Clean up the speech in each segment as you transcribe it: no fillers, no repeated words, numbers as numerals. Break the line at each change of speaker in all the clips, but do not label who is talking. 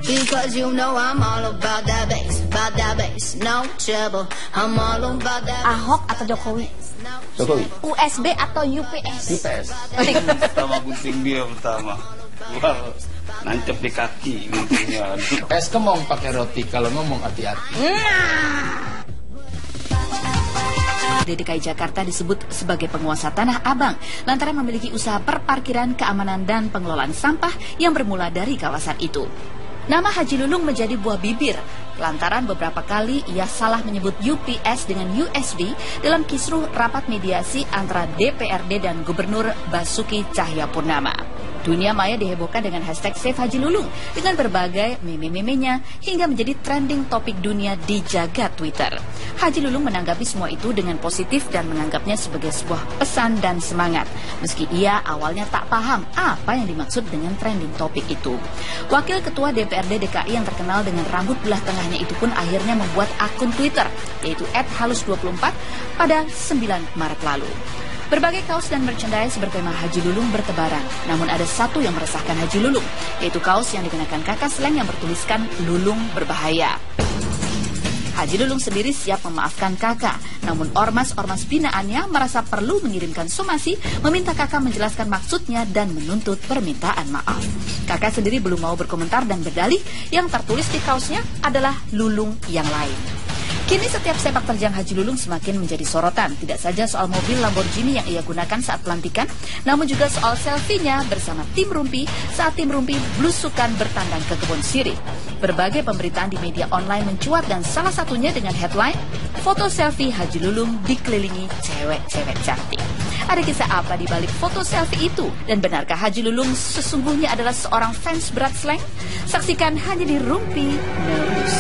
Because you know I'm all about that bass, no trouble. I'm all about that.
Ahok atau Jokowi?
Jokowi.
USB atau UPS?
UPS.
Pertama gunting dia pertama. Wah, nancep di kaki guntingnya.
UPS kemong pakai roti, kalau ngomong hati-hati.
Di DKI Jakarta disebut sebagai penguasa Tanah Abang lantaran memiliki usaha perparkiran, keamanan, dan pengelolaan sampah yang bermula dari kawasan itu. Nama Haji Lulung menjadi buah bibir lantaran beberapa kali ia salah menyebut UPS dengan USB dalam kisruh rapat mediasi antara DPRD dan Gubernur Basuki Cahayapurnama. Dunia maya dihebohkan dengan hashtag Save Haji Lulung dengan berbagai meme-memenya hingga menjadi trending topik dunia di jagat Twitter. Haji Lulung menanggapi semua itu dengan positif dan menganggapnya sebagai sebuah pesan dan semangat. Meski ia awalnya tak paham apa yang dimaksud dengan trending topik itu. Wakil Ketua DPRD DKI yang terkenal dengan rambut belah tengahnya itu pun akhirnya membuat akun Twitter, yaitu @halus24 pada 9 Maret lalu. Berbagai kaos dan merchandise bertema Haji Lulung bertebaran. Namun ada satu yang meresahkan Haji Lulung, yaitu kaos yang dikenakan kakak slang yang bertuliskan Lulung berbahaya. Haji Lulung sendiri siap memaafkan kakak, namun ormas-ormas binaannya merasa perlu mengirimkan somasi, meminta kakak menjelaskan maksudnya dan menuntut permintaan maaf. Kakak sendiri belum mau berkomentar dan berdalih yang tertulis di kaosnya adalah Lulung yang lain. Kini setiap sepak terjang Haji Lulung semakin menjadi sorotan. Tidak saja soal mobil Lamborghini yang ia gunakan saat pelantikan, namun juga soal selfie-nya bersama tim Rumpi saat tim Rumpi blusukan bertandang ke kebun sirih. Berbagai pemberitaan di media online mencuat dan salah satunya dengan headline, foto selfie Haji Lulung dikelilingi cewek-cewek cantik. Ada kisah apa di balik foto selfie itu? Dan benarkah Haji Lulung sesungguhnya adalah seorang fans berat slang? Saksikan hanya di Rumpi News.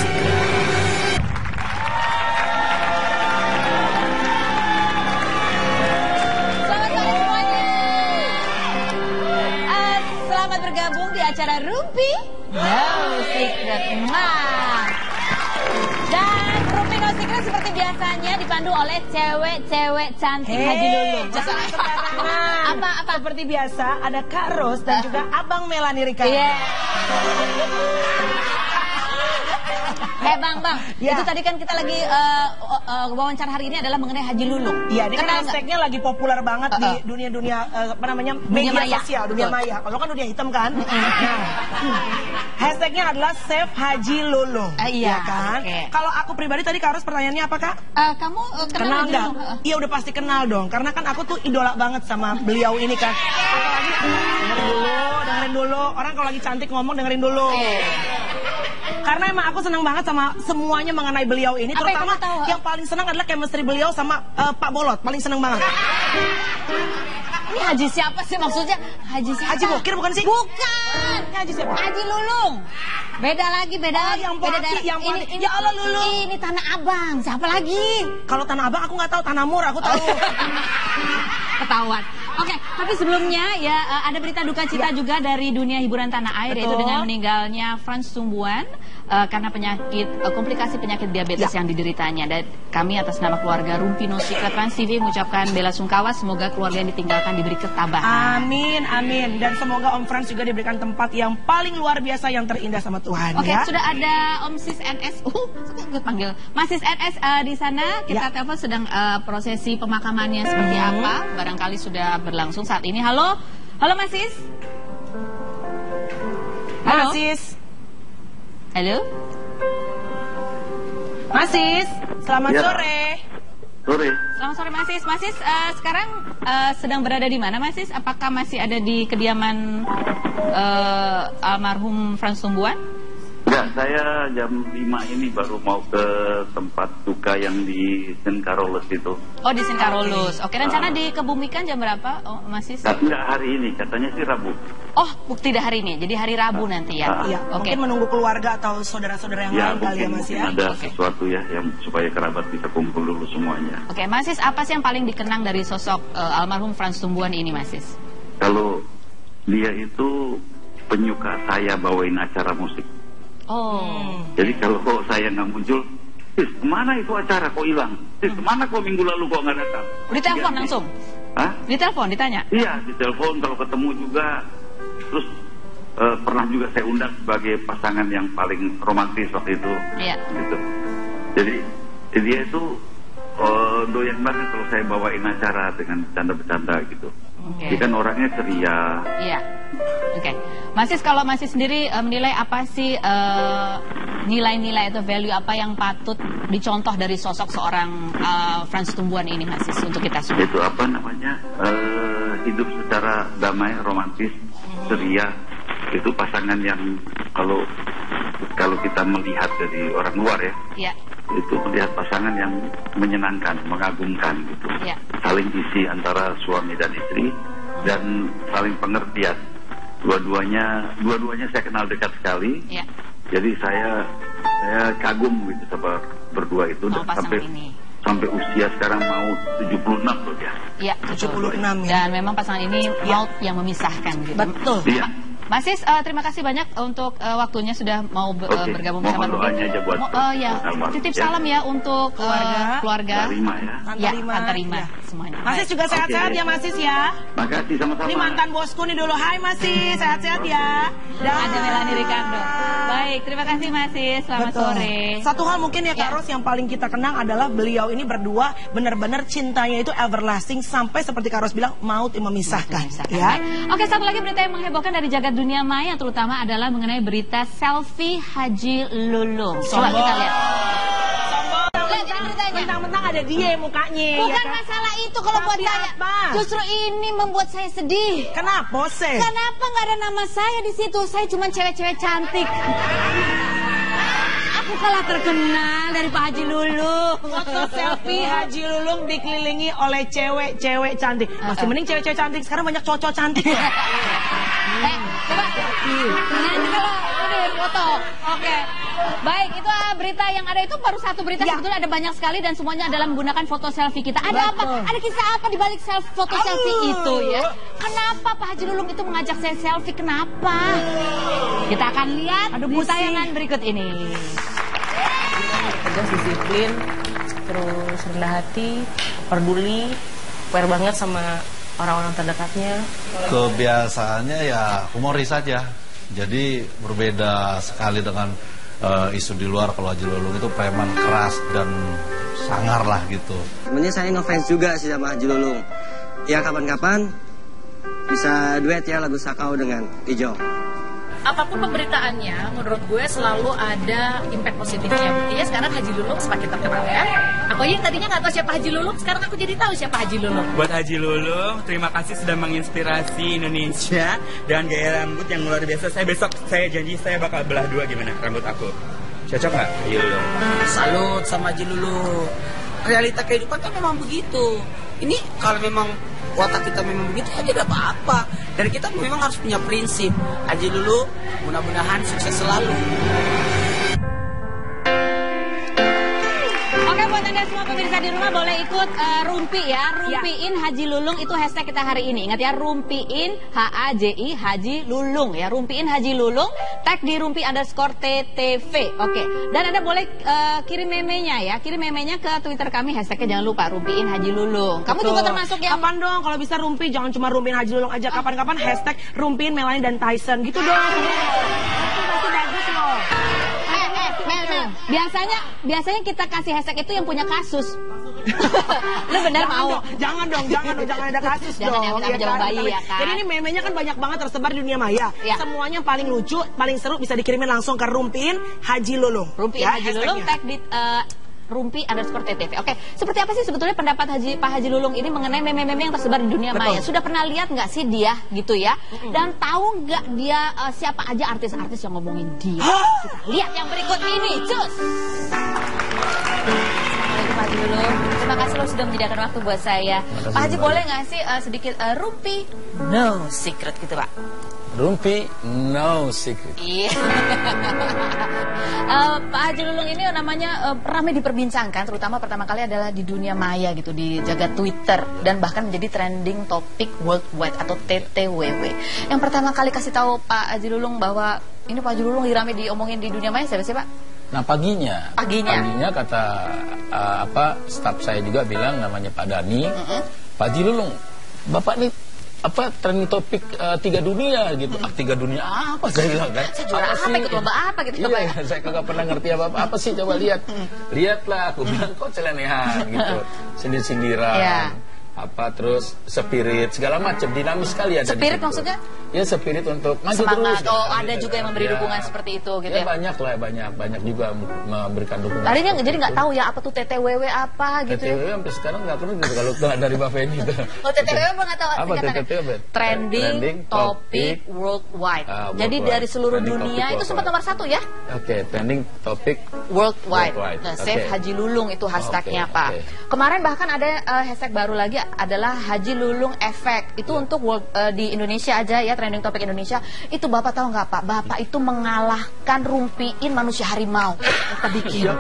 Bergabung di acara Rumpi No Secret. Dan Rumpi No Secret seperti biasanya dipandu oleh cewek-cewek cantik Haji Lulung. Apa
seperti biasa ada Kak Ros dan juga Abang Melani Rika.
Bang, itu tadi kan kita lagi wawancara hari ini adalah mengenai Haji Lulung.
Iya, ini kan hashtagnya lagi populer banget di dunia-dunia apa namanya media sosial, dunia maya. Kalau kan dunia hitam kan. Hashtagnya adalah Save Haji Lulung.
Iya
kan. Kalau aku pribadi tadi Kak Ros pertanyaannya apa Kak?
Kamu kenal
nggak? Iya udah pasti kenal dong. Karena kan aku tuh idola banget sama beliau ini kan. Apalagi dengerin dulu. Orang kalau lagi cantik ngomong dengerin dulu. Karena emang aku senang banget sama semuanya mengenai beliau ini. Terutama yang paling senang adalah chemistry beliau sama Pak Bolot. Paling senang banget.
Ini Haji siapa sih maksudnya? Haji siapa?
Haji Bokir bukan sih?
Bukan.
Ini Haji siapa?
Haji Lulung. Beda lagi.
Yang
Ini, ya Allah Lulung. Ini Tanah Abang. Siapa lagi?
Kalau Tanah Abang aku nggak tahu. Tanah Mur aku tahu.
Ketahuan. Oke, tapi sebelumnya ya ada berita duka cita juga dari dunia hiburan tanah air. Betul. Yaitu dengan meninggalnya Frans Tumbuhan karena komplikasi penyakit diabetes yang dideritanya. Dan kami atas nama keluarga Rumpi No Secret Trans TV mengucapkan bela sungkawa, semoga keluarga yang ditinggalkan diberi ketabahan.
Amin. Dan semoga Om Frans juga diberikan tempat yang paling luar biasa yang terindah sama Tuhan.
Oke, sudah ada Om Sis NS. Gue panggil Mas Sis NS di sana. Kita telepon sedang prosesi pemakamannya seperti apa. Barangkali sudah berlangsung saat ini. Halo Mas Sis. Halo
Mas Sis.
Halo
Mas Sis. Selamat sore.
Selamat sore Mas Sis. Mas Sis sekarang sedang berada di mana Mas Sis? Apakah masih ada di kediaman almarhum Frans Tumbuhan?
Enggak, saya jam 5 ini baru mau ke tempat duka yang di St. Carolus itu.
Oh, di St. Carolus. Oke, rencana dikebumikan jam berapa, Mas Sis?
Enggak hari ini, katanya sih Rabu.
Oh, tidak hari ini, jadi hari Rabu nanti ya?
Iya, mungkin menunggu keluarga atau saudara-saudara yang lain kali ya Mas ya?
Ada sesuatu ya, yang supaya kerabat bisa kumpul dulu semuanya.
Oke, Mas Sis, apa sih yang paling dikenang dari sosok almarhum Frans Tumbuhan ini, Mas Sis?
Kalau dia itu penyuka saya bawain acara musik.
Oh.
Jadi kalau saya nggak muncul, Sis, kemana itu acara kok hilang? Sis, kemana kok minggu lalu kok nggak datang?
Ditelepon
Iya,
langsung?
Hah?
Ditelepon, ditanya?
Iya, ditelepon kalau ketemu juga. Terus pernah juga saya undang sebagai pasangan yang paling romantis waktu itu.
Iya.
Gitu. Jadi dia itu doyan banget kalau saya bawain acara dengan bercanda-bercanda gitu.
Oke.
Dia kan orangnya ceria.
Iya. Oke. Mas Sis, kalau Mas Sis sendiri menilai apa sih nilai-nilai atau value apa yang patut dicontoh dari sosok seorang Frans Tumbuhan ini, Mas Sis, untuk kita semua?
Itu apa namanya? Hidup secara damai, romantis, ceria. Itu pasangan yang kalau kita melihat dari orang luar ya.
Iya.
Itu melihat pasangan yang menyenangkan, mengagumkan gitu.
Iya.
Saling isi antara suami dan istri dan saling pengertian. Dua-duanya saya kenal dekat sekali.
Iya.
Jadi saya kagum gitu sama berdua itu
Sama pasangan ini.
Sampai usia sekarang mau 76 loh dia.
Iya, betul.
76 ya.
Dan memang pasangan ini maut yang memisahkan gitu.
Betul.
Iya.
Mas Sis, terima kasih banyak untuk waktunya sudah mau bergabung bersama
mohon doanya aja buat almarhum.
titip salam ya untuk keluarga.
Tante Rima ya.
Tante Rima
Ya.
semuanya.
Mas Sis juga sehat-sehat ya Mas Sis ya.
Makasih sama-sama.
Ini mantan bosku nih dulu. Hai Mas Sis, sehat-sehat ya.
Ada Melanie Ricardo. Baik, terima kasih Mas Sis. Selamat
Betul.
sore.
Satu hal mungkin ya Kak Ros yang paling kita kenang adalah beliau ini berdua benar-benar cintanya itu everlasting sampai seperti Kak Ros bilang maut yang memisahkan. Ya.
Baik. Oke, satu lagi berita yang menghebohkan dari jagat dunia maya terutama adalah mengenai berita selfie Haji Lulung. Coba kita lihat. Lihat beritanya.
Mentang-mentang ada dia mukanya.
Bukan
ya kan?
masalah itu kalau buat
Tapi
saya.
apa?
Justru ini membuat saya sedih.
Kenapa sih?
Kenapa nggak ada nama saya di situ? Saya cuma cewek-cewek cantik. Aku kalah terkenal dari Pak Haji Lulung.
Foto selfie Haji Lulung dikelilingi oleh cewek-cewek cantik. Masih mending cewek-cewek cantik. Sekarang banyak cowok cantik ya.
Coba. Nanti kalau udah foto. Oke. Baik, itu berita yang ada itu baru satu berita.
Ya.
Sebetulnya ada banyak sekali dan semuanya adalah menggunakan foto selfie kita. Ada
Betul.
apa? Ada kisah apa di balik foto selfie itu ya? Kenapa Pak Haji Lulung itu mengajak saya selfie? Kenapa? Kita akan lihat di tayangan berikut ini.
Tegas, disiplin, terus rendah hati, peduli, care banget sama orang-orang terdekatnya.
Kebiasaannya ya humoris saja. Jadi berbeda sekali dengan isu di luar. Kalau Haji Lulung itu preman keras dan sangar lah gitu.
Sebenarnya saya ngefans juga sih sama Haji Lulung. Ya kapan-kapan bisa duet ya lagu Sakau dengan Ijo.
Apapun pemberitaannya, menurut gue selalu ada impact positifnya. Buktinya sekarang Haji Lulung semakin terkenal ya. Aku aja tadinya nggak tahu siapa Haji Lulung, sekarang aku jadi tahu siapa Haji Lulung.
Buat Haji Lulung, terima kasih sudah menginspirasi Indonesia dengan gaya rambut yang luar biasa. Saya janji saya bakal belah dua gimana rambut aku. Cocok nggak Haji Lulung?
Salut sama Haji Lulung. Realita kehidupan kan memang begitu. Ini kalau memang watak kita memang begitu ya tidak apa-apa. Dan kita memang harus punya prinsip. Haji Lulung mudah-mudahan sukses selalu.
Oke, buat Anda semua pemirsa di rumah boleh ikut rumpi ya. Rumpiin Haji Lulung itu hashtag kita hari ini. Ingat ya, rumpiin HAJI Haji Lulung ya. Rumpiin Haji Lulung, tag di rumpi_ttv. Oke. Dan Anda boleh kirim memenya ya. Kirim memenya ke Twitter kami, hashtagnya jangan lupa rumpiin Haji Lulung. Kamu juga termasuk yang
Kapan dong kalau bisa rumpi, jangan cuma rumpiin Haji Lulung aja. Kapan-kapan hashtag rumpiin Melanie dan Tyson gitu dong. Itu pasti bagus loh.
Mel. Biasanya kita kasih hashtag itu yang punya kasus. Lu benar mau?
Jangan dong, jangan ada kasus
Jangan
dong.
yang kita menjawab bayi ya kan.
Jadi ini memenya kan banyak banget tersebar di dunia maya.
Ya.
Semuanya paling lucu, paling seru bisa dikirimin langsung ke rumpiin Haji Lulung.
Rumpiin
Ya,
Haji Lulung,
hashtagnya.
tag di rumpi_ttv. Oke, seperti apa sih sebetulnya pendapat Pak Haji Lulung ini mengenai meme-meme yang tersebar di dunia maya? Sudah pernah lihat nggak sih dia gitu ya? Dan tahu nggak dia siapa aja artis-artis yang ngomongin dia? Kita lihat yang berikut ini, cus. Assalamualaikum Pak Haji Lulung. Terima kasih lo sudah menyediakan waktu buat saya. Pak Haji boleh nggak sih sedikit rumpi no secret gitu Pak?
Rumpi, no secret.
Iya. Pak Haji Lulung ini namanya ramai diperbincangkan, terutama pertama kali adalah di dunia maya gitu, di jagat Twitter, dan bahkan menjadi trending topik worldwide atau TTWW. Yang pertama kali kasih tahu Pak Haji Lulung bahwa ini Pak Haji Lulung ramai diomongin di dunia maya siapa sih Pak?
Nah paginya kata staf saya juga bilang namanya Pak Dani, Pak Haji Lulung, Bapak nih trending topik 3 dunia gitu. 3 dunia apa saya bilang kan?
Saya juara apa ikut lomba apa gitu.
Iya, saya kagak pernah ngerti apa sih, coba lihatlah. Aku bilang kok celenehan gitu, sindir-sindiran. Terus spirit segala macam, dinamis sekali ada.
Spirit maksudnya?
Ya spirit untuk maju
semangat.
terus.
Ada juga yang memberi dukungan seperti itu gitu ya.
Banyak lah, banyak juga memberikan dukungan.
Tadinya jadi nggak tahu ya apa tuh TTWW apa gitu.
TTWW sampai sekarang nggak tahu gitu kalau dari Mbak Feni itu.
TTWW nggak tahu
apa TTWW?
Trending Topic Worldwide. Jadi dari seluruh dunia itu sempat nomor 1 ya?
Oke, trending topic
worldwide. Nah, Save Haji Lulung itu hashtagnya Pak. Kemarin bahkan ada hashtag baru lagi adalah Haji Lulung Effect. Itu untuk di Indonesia aja ya, trending topik Indonesia. Itu Bapak tahu nggak Pak? Bapak itu mengalahkan Rumpiin Manusia Harimau. Kita bikin.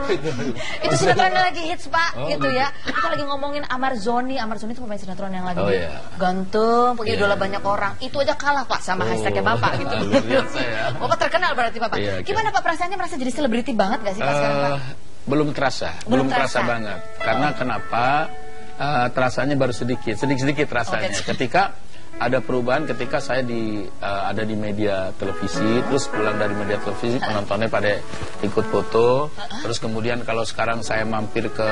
Itu sinetron lagi hits Pak, gitu ya. Kita lagi ngomongin Amarzoni. Amarzoni itu pemain sinetron yang lagi gantung, punya idola banyak orang. Itu aja kalah Pak sama hashtagnya Bapak gitu. Bapak terkenal berarti Bapak. Gimana Pak perasaannya, merasa jadi selebriti banget nggak sih Pak sekarang Pak?
Belum terasa banget. Karena kenapa? Terasanya baru sedikit rasanya. Ketika ada perubahan, ketika saya ada di media televisi, terus pulang dari media televisi penontonnya pada ikut foto, terus kemudian kalau sekarang saya mampir ke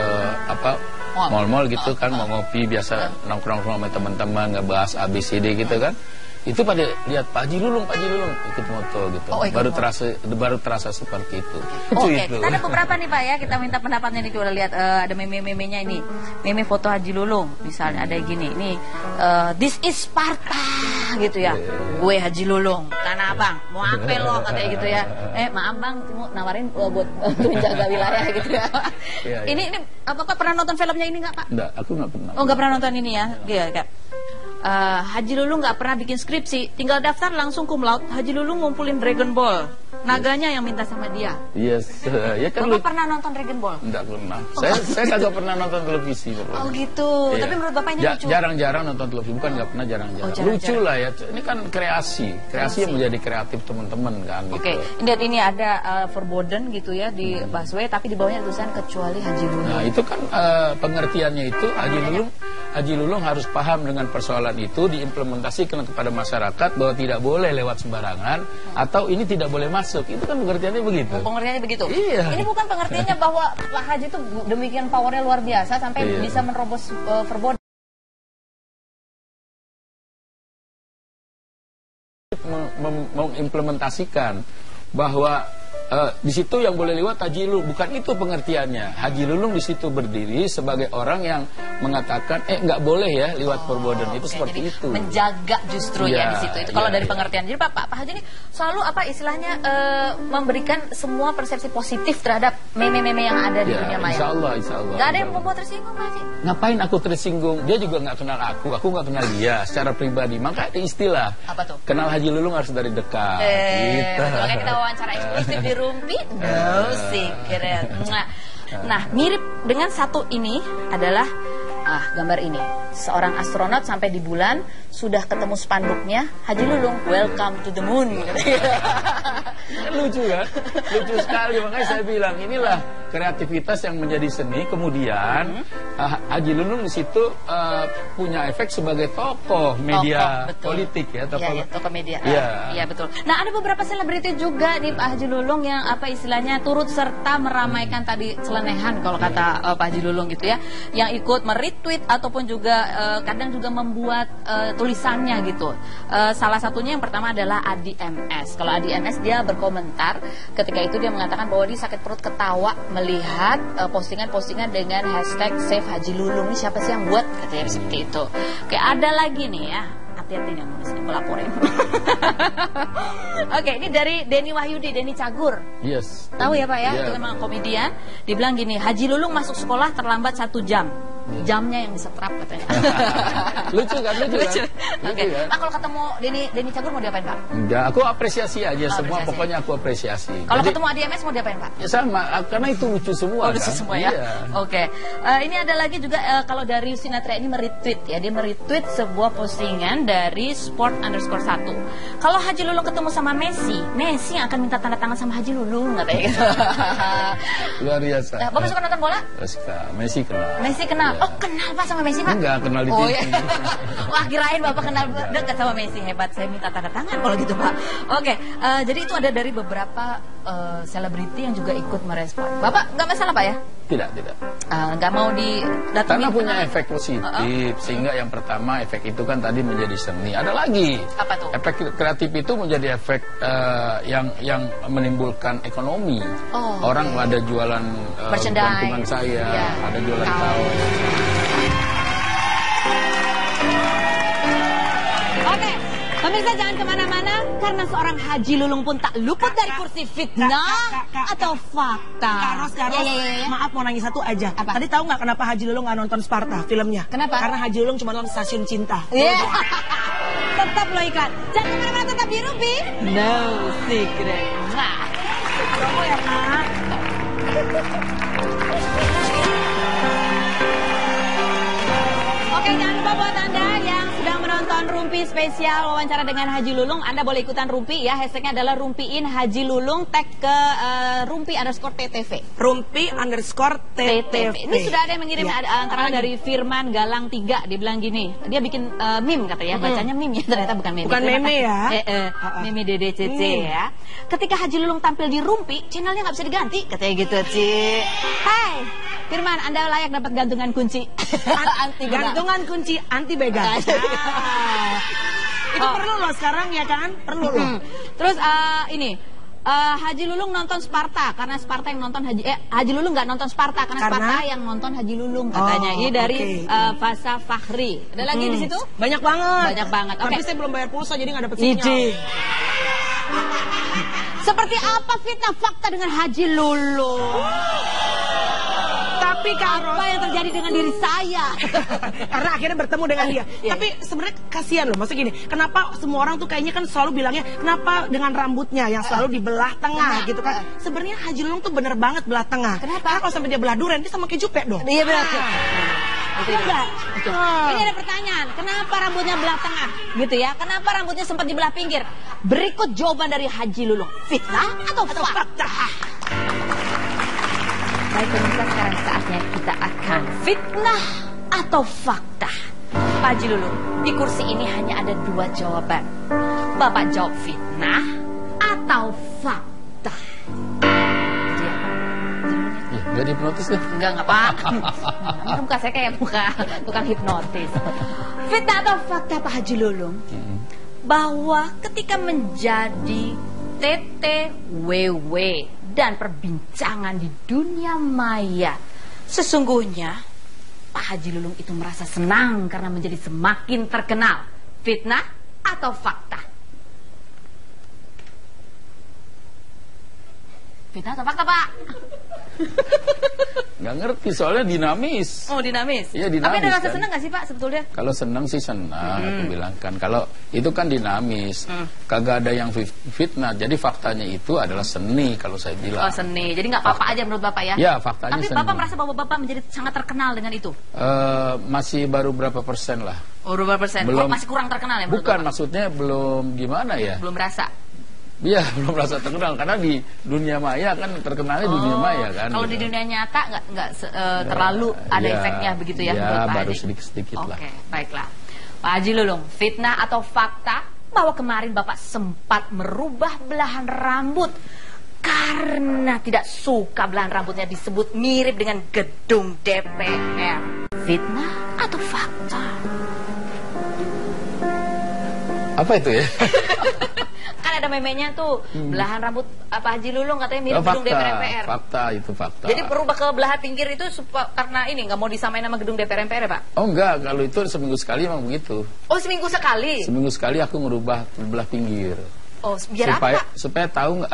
mall-mall gitu kan, mau ngopi biasa nongkrong sama teman-teman ngebahas ABCD gitu kan. Itu pada lihat Pak Haji Lulung ikut moto gitu. Baru terasa seperti itu.
Kita ada beberapa nih Pak ya, kita minta pendapatnya nih. Kita udah lihat ada meme-memenya ini. Meme foto Haji Lulung misalnya ada gini. Nih this is Sparta gitu ya. Gue Haji Lulung, Tanah Abang. Mau apa lo katanya gitu ya. Maaf Bang, mau nawarin buat menjaga wilayah gitu ya. Ini Bapak pernah nonton filmnya ini nggak Pak?
Enggak, aku nggak pernah.
Oh, nggak pernah nonton ini ya. Iya, Haji Lulung nggak pernah bikin skripsi, tinggal daftar langsung cum laude. Haji Lulung ngumpulin Dragon Ball, naganya yang minta sama dia.
Yes, ya kan.
Bapak pernah nonton Dragon Ball?
Enggak pernah. Saya kagak pernah nonton televisi.
Oh gitu. Tapi menurut Bapak ini lucu?
Jarang-jarang nonton televisi, bukan nggak pernah, jarang-jarang. Lucu lah ya. Ini kan kreasi yang menjadi kreatif teman-teman kan.
Oke, lihat ini ada forbidden gitu ya di busway, tapi di bawahnya tulisan kecuali Haji Lulung.
Nah itu kan pengertiannya itu Haji Lulung harus paham dengan persoalan itu, diimplementasikan kepada masyarakat bahwa tidak boleh lewat sembarangan atau ini tidak boleh masuk. Itu kan pengertiannya begitu.
Pengertiannya begitu.
Iya.
Ini bukan pengertiannya bahwa Pak Haji itu demikian powernya luar biasa sampai bisa menerobos forbidden. Mengimplementasikan bahwa di situ yang boleh lewat Haji Lulung, bukan itu pengertiannya. Haji Lulung di situ berdiri sebagai orang yang mengatakan nggak boleh ya lewat forbidden. Itu seperti itu. Menjaga justru ya di situ. Itu kalau dari pengertian. Jadi Pak Haji ini selalu istilahnya memberikan semua persepsi positif terhadap meme-meme yang ada di dunia maya.
Insya Allah.
Nggak ada yang membuat tersinggung Pak Haji.
Ngapain aku tersinggung? Dia juga nggak kenal aku nggak kenal dia secara pribadi. Maka ada istilah.
Apa tuh?
Kenal Haji Lulung harus dari dekat.
Gitu. Makanya kita wawancara eksklusif di Rumpi, secret. Nah, mirip dengan satu ini adalah gambar ini. Seorang astronot sampai di bulan, sudah ketemu spanduknya, Haji Lulung, welcome to the moon.
Lucu kan? Lucu sekali, makanya saya bilang inilah kreativitas yang menjadi seni. Kemudian Haji Lulung di situ punya efek sebagai tokoh media politik ya,
tokoh media. Iya betul. Nah, ada beberapa selebriti juga di Pak Haji Lulung yang istilahnya turut serta meramaikan tadi celenehan kalau kata Pak Haji Lulung gitu ya, yang ikut meretweet ataupun juga kadang juga membuat tulisannya gitu. Salah satunya yang pertama adalah Adi MS. Kalau Adi MS dia berkomentar ketika itu, dia mengatakan bahwa dia sakit perut ketawa melihat postingan-postingan dengan hashtag Save Haji Lulung. Ini siapa sih yang buat? Katanya seperti itu. Oke, ada lagi nih ya. Hati-hati yang nulisnya, pelaporin. Oke, ini dari Denny Wahyudi, Denny Cagur.
Yes.
Tahu ya Pak ya, itu memang komedian. Dibilang gini, Haji Lulung masuk sekolah terlambat 1 jam.
jamnya yang disetrap katanya.
Lucu kan?
Lucu. Oke.
Kan?
Pak, kalau ketemu Denny Cagur mau diapain, Pak?
Enggak, aku apresiasi aja semua, pokoknya aku apresiasi.
Kalau ketemu ADMS mau diapain, Pak?
Ya sama, karena itu lucu semua.
Lucu
kan?
semua ya.
Iya.
Oke. Ini ada lagi juga kalau dari Sinatria ini meretweet ya, dia meretweet sebuah postingan dari sport_1. Kalau Haji Lulung ketemu sama Messi yang akan minta tanda tangan sama Haji Lulung katanya gitu.
Luar biasa.
Nah, Bapak suka nonton bola?
Suka. Messi kenal.
Oh, kenal Pak sama Messi, Pak?
Enggak, kenal di TV.
Iya. Wah, kirain Bapak kenal dekat sama Messi. Hebat, saya minta tanda tangan kalau gitu, Pak. Oke, jadi itu ada dari beberapa selebriti yang juga ikut merespon. Bapak nggak masalah, Pak ya?
Tidak.
Nggak mau didatengin.
Karena punya efek positif, sehingga yang pertama efek itu kan tadi menjadi seni. Ada lagi.
Apa tuh?
Efek kreatif itu menjadi efek yang menimbulkan ekonomi. Orang ada jualan gantungan saya, ada jualan kaos.
Oke, pemirsa jangan kemana-mana karena seorang Haji Lulung pun tak luput dari kursi fitnah atau fakta.
Karos, maaf mau nanya satu aja.
Apa?
Tadi tahu nggak kenapa Haji Lulung nggak nonton Sparta filmnya?
Kenapa?
Karena Haji Lulung cuma nonton Stasiun Cinta.
Tetap lo iklan. Jangan kemana-mana, tetap di Rumpi. No secret.
Promo ya, Kak.
Oke, jangan lupa buat Anda yang sedang menonton Rumpi spesial wawancara dengan Haji Lulung, Anda boleh ikutan Rumpi ya. Hashtagnya adalah Rumpiin Haji Lulung, tag ke Rumpi_TTV.
Rumpi_TTV.
Ini sudah ada yang mengirim antara dari Firman Galang 3. Dia bilang gini, dia bikin meme katanya, bacanya meme ya, ternyata bukan meme.
Bukan meme ya.
Meme DDCC ya. Ketika Haji Lulung tampil di Rumpi, channelnya nggak bisa diganti, katanya gitu, Ci. Hai Firman, Anda layak dapat gantungan kunci.
Gantungan kunci anti begal. Itu perlu loh sekarang ya kan? Perlu loh.
Terus ini Haji Lulung nonton Sparta karena Sparta yang nonton Haji Lulung nggak nonton Sparta karena Sparta yang nonton Haji Lulung katanya. Ini dari Fasa Fakhri. Ada lagi di situ?
Banyak banget.
Tapi
saya belum bayar pulsa jadi nggak dapet sinyal.
Seperti apa fitnah fakta dengan Haji Lulung?
Tapi
apa yang terjadi dengan diri saya?
Karena akhirnya bertemu dengan dia. Tapi sebenarnya kasihan loh, maksudnya gini, kenapa semua orang tuh kayaknya kan selalu bilangnya kenapa dengan rambutnya yang selalu dibelah tengah gitu kan? Sebenarnya Haji Lulung tuh bener banget belah tengah.
Kenapa?
Karena kalau sampai dia belah durian dia sama kayak Jupe dong.
Iya benar. Ini ada pertanyaan, kenapa rambutnya belah tengah? Gitu ya, kenapa rambutnya sempat dibelah pinggir? Berikut jawaban dari Haji Lulung. Fitnah atau fakta? Baik pemirsa, sekarang saatnya kita akan fitnah atau fakta. Pak Haji Lulung, di kursi ini hanya ada 2 jawaban. Bapak jawab fitnah atau fakta.
Jadi hipnotis deh.
Enggak Pak. Muka saya kayak bukan hipnotis. Fitnah atau fakta Pak Haji Lulung? Bahwa ketika menjadi TTWW dan perbincangan di dunia maya, sesungguhnya Pak Haji Lulung itu merasa senang karena menjadi semakin terkenal. Fitnah atau fakta? Fitnah atau fakta, Pak?
Nggak ngerti, soalnya dinamis.
Oh, dinamis.
Iya, dinamis.
Tapi ada rasa
kan?
senang nggak sih, Pak, sebetulnya?
Kalau senang sih senang, aku bilang kan. Kalau itu kan dinamis, kagak ada yang fitnah. Jadi faktanya itu adalah seni kalau saya bilang.
Oh, seni. Jadi nggak apa-apa aja menurut Bapak ya?
Ya, faktanya
tapi
seni.
Bapak merasa bahwa Bapak menjadi sangat terkenal dengan itu?
Masih baru berapa persen lah.
Oh, berapa persen?
Belum,
masih kurang terkenal ya menurut
bukan,
Bapak?
maksudnya belum gimana ya?
Belum merasa?
Iya, belum merasa terkenal karena di dunia maya kan terkenalnya di dunia maya kan.
Kalau
gitu.
di dunia nyata nggak terlalu ada efeknya begitu ya?
Ya, baru sedikit-sedikit lah.
Oke, baiklah. Pak Haji Lulung, fitnah atau fakta bahwa kemarin Bapak sempat merubah belahan rambut karena tidak suka belahan rambutnya disebut mirip dengan gedung DPR. Fitnah atau fakta?
Apa itu ya?
Kan ada memenya tuh, belahan rambut Pak Haji Lulung katanya mirip gedung DPR.
Fakta, itu fakta.
Jadi berubah ke belahan pinggir itu karena ini nggak mau disamain sama gedung DPR ya, Pak?
Oh enggak, kalau itu seminggu sekali emang begitu.
Oh, seminggu sekali?
Seminggu sekali aku ngerubah belah pinggir.
Oh, biar apa, Pak?
Supaya tahu,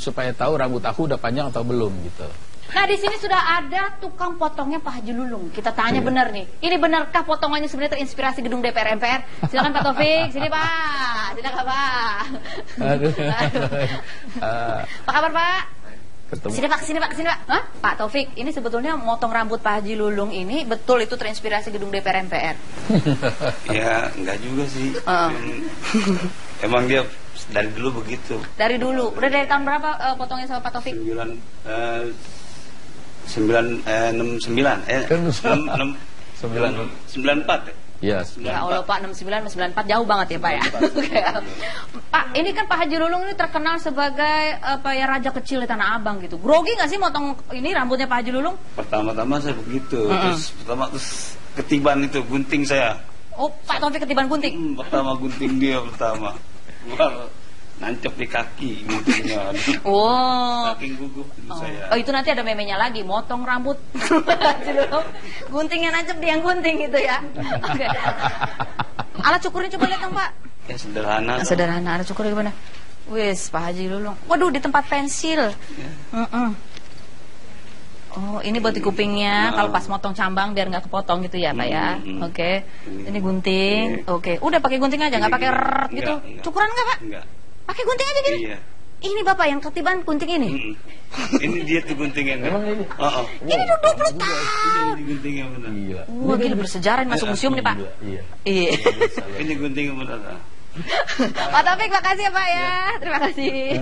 supaya tahu rambut aku udah panjang atau belum gitu.
Nah, di sini sudah ada tukang potongnya Pak Haji Lulung. Kita tanya benar nih. Ini benarkah potongannya sebenarnya terinspirasi gedung DPR MPR? Silakan Pak Taufik, sini Pak. Silakan Pak.
Aduh.
Apa kabar Pak?
Ketemu.
Sini Pak, sini Pak, sini Pak. Hah? Pak Taufik, ini sebetulnya motong rambut Pak Haji Lulung ini betul itu terinspirasi gedung DPR MPR?
Ya, enggak juga sih. Emang dia dari dulu begitu.
Dari dulu. Udah dari tahun berapa potongnya sama Pak Taufik?
94
ya.
Ya Allah Pak, 69 94 jauh banget ya Pak ya. Pak, ini kan Pak Haji Lulung ini terkenal sebagai apa ya, raja kecil di Tanah Abang gitu. Grogi nggak sih motong ini rambutnya Pak Haji Lulung?
Pertama-tama saya begitu, terus ketiban itu gunting saya.
Oh, Pak Taufik ketiban gunting?
Pertama gunting dia pertama. Nancep di kaki guntingnya.
Oh.
Saking gugup saya.
Oh, itu nanti ada memenya lagi, motong rambut. Guntingnya nancep di yang gunting gitu ya. Oke. Alat cukurnya coba lihat dong, Pak.
Ya sederhana.
Sederhana, alat cukurnya gimana? Wis, Pak Haji Lulung. Waduh, di tempat pensil. Oh, ini buat di kupingnya. Kalau pas motong cambang biar nggak kepotong gitu ya, Pak ya. Oke. Ini gunting. Oke. Udah pakai gunting aja, nggak pakai rrrt gitu. Cukuran nggak, Pak?
Enggak.
Pakai gunting aja gini?
Iya.
Ini Bapak yang ketiban gunting ini?
Ini dia tuh guntingnya.
Emang ini?
Ini udah 20 tahun.
Ini guntingnya benar.
Iya.
Wah, gila bersejarah masuk museum nih Pak.
Iya.
Iya.
Ini guntingnya benar.
Pak Taufik, makasih ya Pak ya. Terima kasih.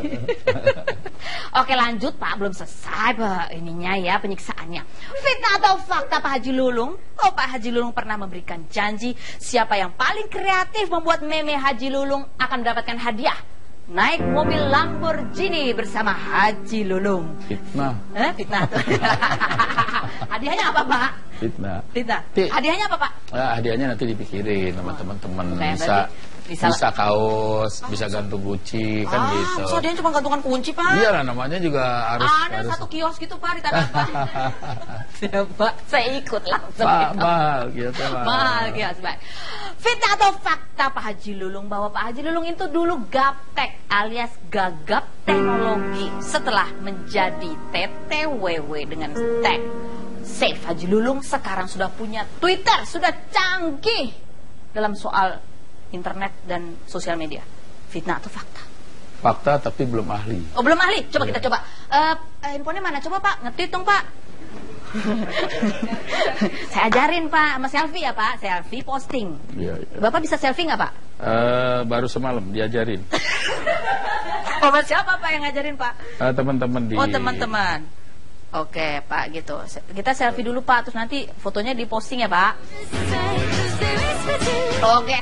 Oke, lanjut Pak, belum selesai Pak ininya ya, penyiksaannya. Fitnah atau fakta Pak Haji Lulung? Oh, Pak Haji Lulung pernah memberikan janji siapa yang paling kreatif membuat meme Haji Lulung akan mendapatkan hadiah naik mobil Lamborghini bersama Haji Lulung.
Fitnah.
Fitnah tuh. Hadiahnya apa Pak?
Fitnah.
Fitnah. Hadiahnya apa Pak?
Hadiahnya nanti dipikirin sama teman-teman. Bisa kaos, bisa gantung kunci, kan gitu.
Masa dia cuma gantungan kunci Pak?
Iya lah, namanya juga harus.
Ada satu kios gitu Pak di tanah Pak. Siapa? Saya ikut langsung.
Pak, mahal gitu Pak.
Mahal kios Pak. Fitnah atau fakta Pak Haji Lulung bahwa Pak Haji Lulung itu dulu gaptek alias gagap teknologi setelah menjadi TTWW dengan tag Save Haji Lulung sekarang sudah punya Twitter, sudah canggih dalam soal internet dan sosial media. Fitnah atau fakta?
Fakta tapi belum ahli.
Oh, belum ahli? Coba kita coba. Handphonenya mana? Coba Pak, ngetit dong Pak. Saya ajarin Pak, sama selfie ya Pak. Selfie posting.
Iya.
Bapak bisa selfie nggak Pak?
Baru semalam diajarin.
Oh, siapa Pak yang ngajarin Pak?
Teman-teman di.
Oh, teman-teman. Oke Pak, gitu. Kita selfie dulu Pak, terus nanti fotonya diposting ya Pak. Oke.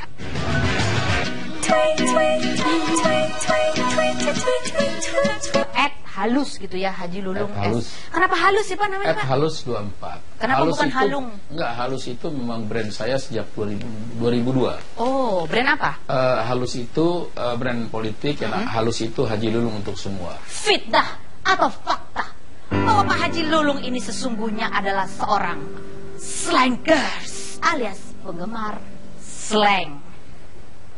Halus gitu ya Haji Lulung. Kenapa halus sih Pak namanya Pak?
Halus 24.
Kenapa halus bukan itu, Halung?
Enggak, halus itu memang brand saya sejak 2002.
Oh, brand apa?
Halus itu brand politik, yang halus itu Haji Lulung untuk semua.
Fitnah atau fakta bahwa Pak Haji Lulung ini sesungguhnya adalah seorang slangers alias penggemar slang.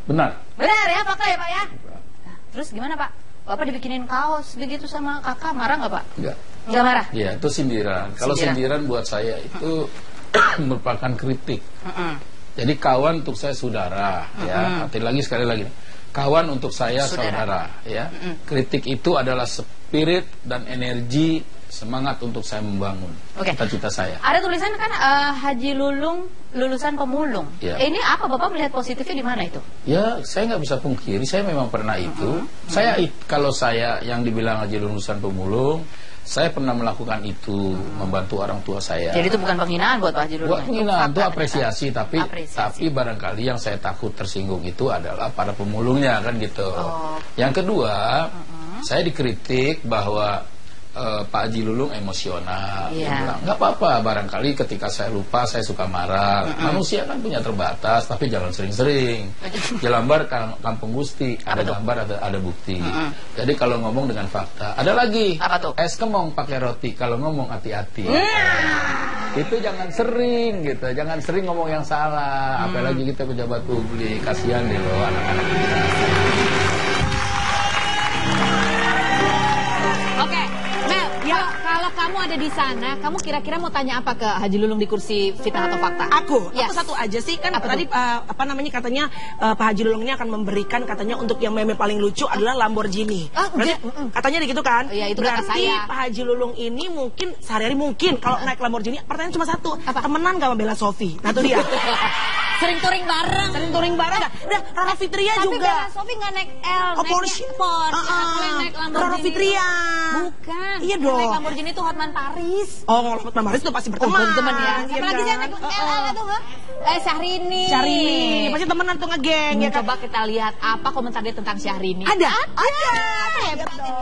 Benar.
Benar ya fakta ya Pak ya? Nah, terus gimana Pak? Bapak dibikinin kaos begitu sama kakak, marah nggak Pak?
Enggak.
Nggak marah?
Iya, itu sindiran. Kalau sindiran buat saya itu merupakan kritik. Jadi kawan untuk saya saudara, ya. Arti lagi sekali lagi, kawan untuk saya saudara, ya. Kritik itu adalah spirit dan energi, semangat untuk saya membangun cita-cita saya. Ada
tulisan kan Haji Lulung lulusan pemulung. Ya. Ini apa Bapak melihat positifnya di mana itu?
Ya, saya nggak bisa pungkiri, saya memang pernah itu. Kalau saya yang dibilang Haji Lulung lulusan pemulung, saya pernah melakukan itu, membantu orang tua saya.
Jadi itu bukan penghinaan buat Pak Haji Lulung?
Buat penghinaan, itu apresiasi, tapi barangkali yang saya takut tersinggung itu adalah para pemulungnya, kan gitu. Yang kedua, saya dikritik bahwa Pak Haji Lulung emosional. Dia bilang, nggak apa-apa, barangkali ketika saya lupa, saya suka marah. Manusia kan punya terbatas, tapi jangan sering-sering. Jelambar Kampung Gusti, ada gambar, ada bukti. Jadi kalau ngomong dengan fakta, ada lagi.
Apa tuh?
Es kemong pakai roti, kalau ngomong hati-hati. Itu jangan sering gitu, jangan sering ngomong yang salah. Apalagi kita pejabat publik, kasihan deh loh anak-anak kita.
Oke, Mel, ya kalau kamu ada di sana, kamu kira-kira mau tanya apa ke Haji Lulung di kursi fitnah atau fakta?
Aku
Yes.
satu aja sih kan
Apa
tadi katanya Pak Haji Lulung ini akan memberikan katanya untuk yang meme paling lucu adalah Lamborghini. Berarti, katanya gitu kan?
Iya, itu kata
berarti
saya.
Pak Haji Lulung ini mungkin sehari-hari kalau naik Lamborghini, pertanyaan cuma satu, temenan gak sama Bella Sophie? Nah itu dia.
Sering touring bareng.
Udah, Rara Fitria
Tapi
juga.
Bella Sophie nggak naik L,
Porsche.
naik Lamborghini.
Rara Fitria.
Bukan.
Iya dong.
Naik Lamborghini itu Hotman Paris.
Oh, kalau Hotman Paris itu pasti berteman.
Berteman ya.
Iya
Siapa lagi sih yang
kan?
naik L itu? Syahrini.
Pasti temenan tuh ngegeng ya kan?
Coba kita lihat apa komentar dia tentang Syahrini.
Ada.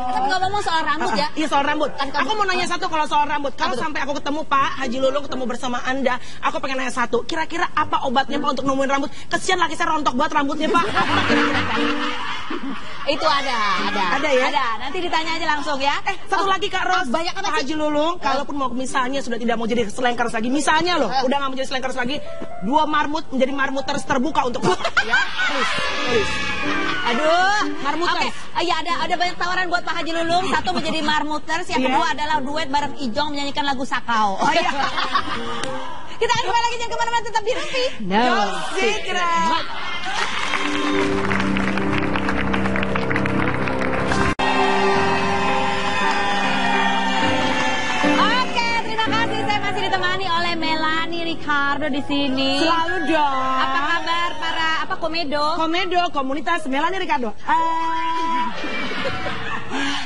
Tapi ngomong soal rambut ya.
Iya, soal rambut. Aku mau nanya satu kalau soal rambut. Kalau sampai aku ketemu Pak Haji Lulung, ketemu bersama Anda, aku pengen nanya satu. Kira-kira apa obatnya Pak untuk nemuin rambut? Kesian laki saya rontok banget rambutnya Pak.
Itu ada.
Ada ya?
Ada. Nanti ditanya aja langsung ya.
Satu lagi Kak Ros.
Banyak apa
Pak Haji Lulung, kalaupun mau misalnya sudah tidak mau jadi selengkers lagi, misalnya loh, udah nggak mau jadi selengkers lagi, 2 marmut menjadi marmuters terbuka untuk Bapak ya. Please.
Aduh,
Marmuters.
Oke, iya ada banyak tawaran buat Pak Haji Lulung. Satu menjadi Marmuters, yang kedua adalah duet bareng Ijong menyanyikan lagu Sakau.
Oh iya.
Kita akan kembali lagi, jangan kemana-mana, tetap di Rumpi.
Don't secret.
Oke, terima kasih. Saya masih ditemani oleh Melanie Ricardo di sini.
Selalu dong.
Apa kabar para
Komedo, komunitas Melanie Ricardo.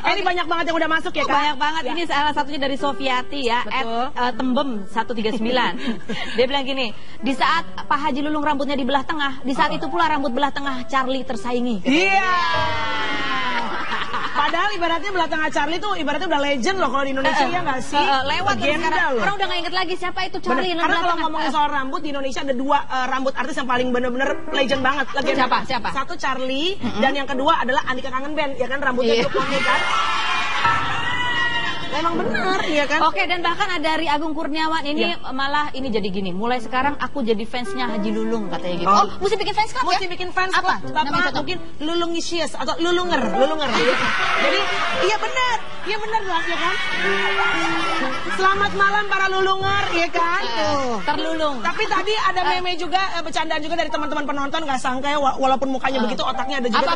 Ini banyak banget yang udah masuk ya Kak?
Banyak banget. Ini salah satunya dari Sofiati ya, @tembem 139. Dia bilang gini, di saat Pak Haji Lulung rambutnya dibelah tengah, di saat itu pula rambut belah tengah Charlie tersaingi.
Iya. Padahal ibaratnya belah tengah Charlie tuh ibaratnya udah legend loh kalau di Indonesia ya nggak sih?
Lewat
legenda
sekarang.
loh.
Orang udah nggak inget lagi siapa itu Charlie.
Karena kalau ngomongin soal rambut di Indonesia ada 2 rambut artis yang paling bener-bener legend banget. Legenda.
Siapa?
Satu Charlie dan yang kedua adalah Andika Kangen Band, ya kan rambutnya itu poni kan? Memang benar, ya kan?
Oke, dan bahkan ada Ri Agung Kurniawan ini malah ini jadi gini. Mulai sekarang aku jadi fansnya Haji Lulung katanya gitu. Oh, mesti bikin fans club ya?
Mesti bikin fans
apa?
club. Mungkin Lulungisius atau Lulunger. Jadi iya benar lah ya kan? Selamat malam para Lulunger, ya kan?
Terlulung.
Tapi tadi ada meme juga, bercandaan juga dari teman-teman penonton, nggak sangka ya walaupun mukanya begitu otaknya ada juga.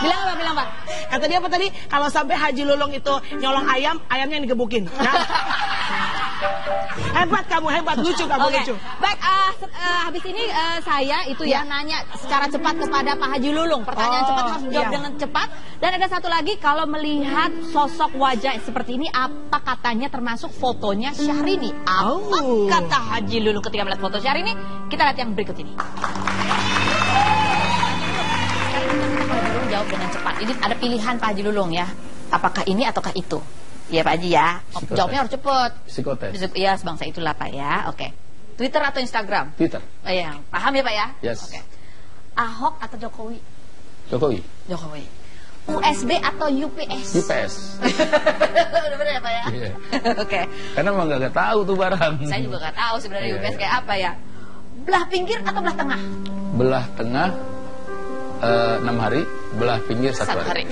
Bilang apa?
Kata dia apa tadi? Kalau sampai Haji Lulung itu nyolong ayamnya yang digebukin. Nah. Hebat kamu, lucu kamu, lucu.
Baik, habis ini saya itu ya nanya secara cepat kepada Pak Haji Lulung. Pertanyaan cepat harus dijawab dengan cepat. Dan ada satu lagi, kalau melihat sosok wajah seperti ini, apa katanya termasuk fotonya Syahrini? Apa kata Haji Lulung ketika melihat foto Syahrini? Kita lihat yang berikut ini. Jawab dengan cepat. Ini ada pilihan Pak Haji Lulung ya. Apakah ini ataukah itu? Ya Pak Haji ya. Jawabnya harus cepat.
Psikotes.
Iya, sebangsa itulah Pak ya. Oke. Twitter atau Instagram?
Twitter.
Oh, iya. Paham ya Pak ya?
Yes.
Oke. Ahok atau Jokowi?
Jokowi.
USB atau UPS?
UPS.
Udah bener ya Pak ya?
Iya.
Oke.
Karena emang nggak tahu tuh barang.
Saya juga nggak tahu sebenarnya UPS kayak apa ya. Belah pinggir atau belah tengah?
Belah tengah 6 hari, belah pinggir 1 hari.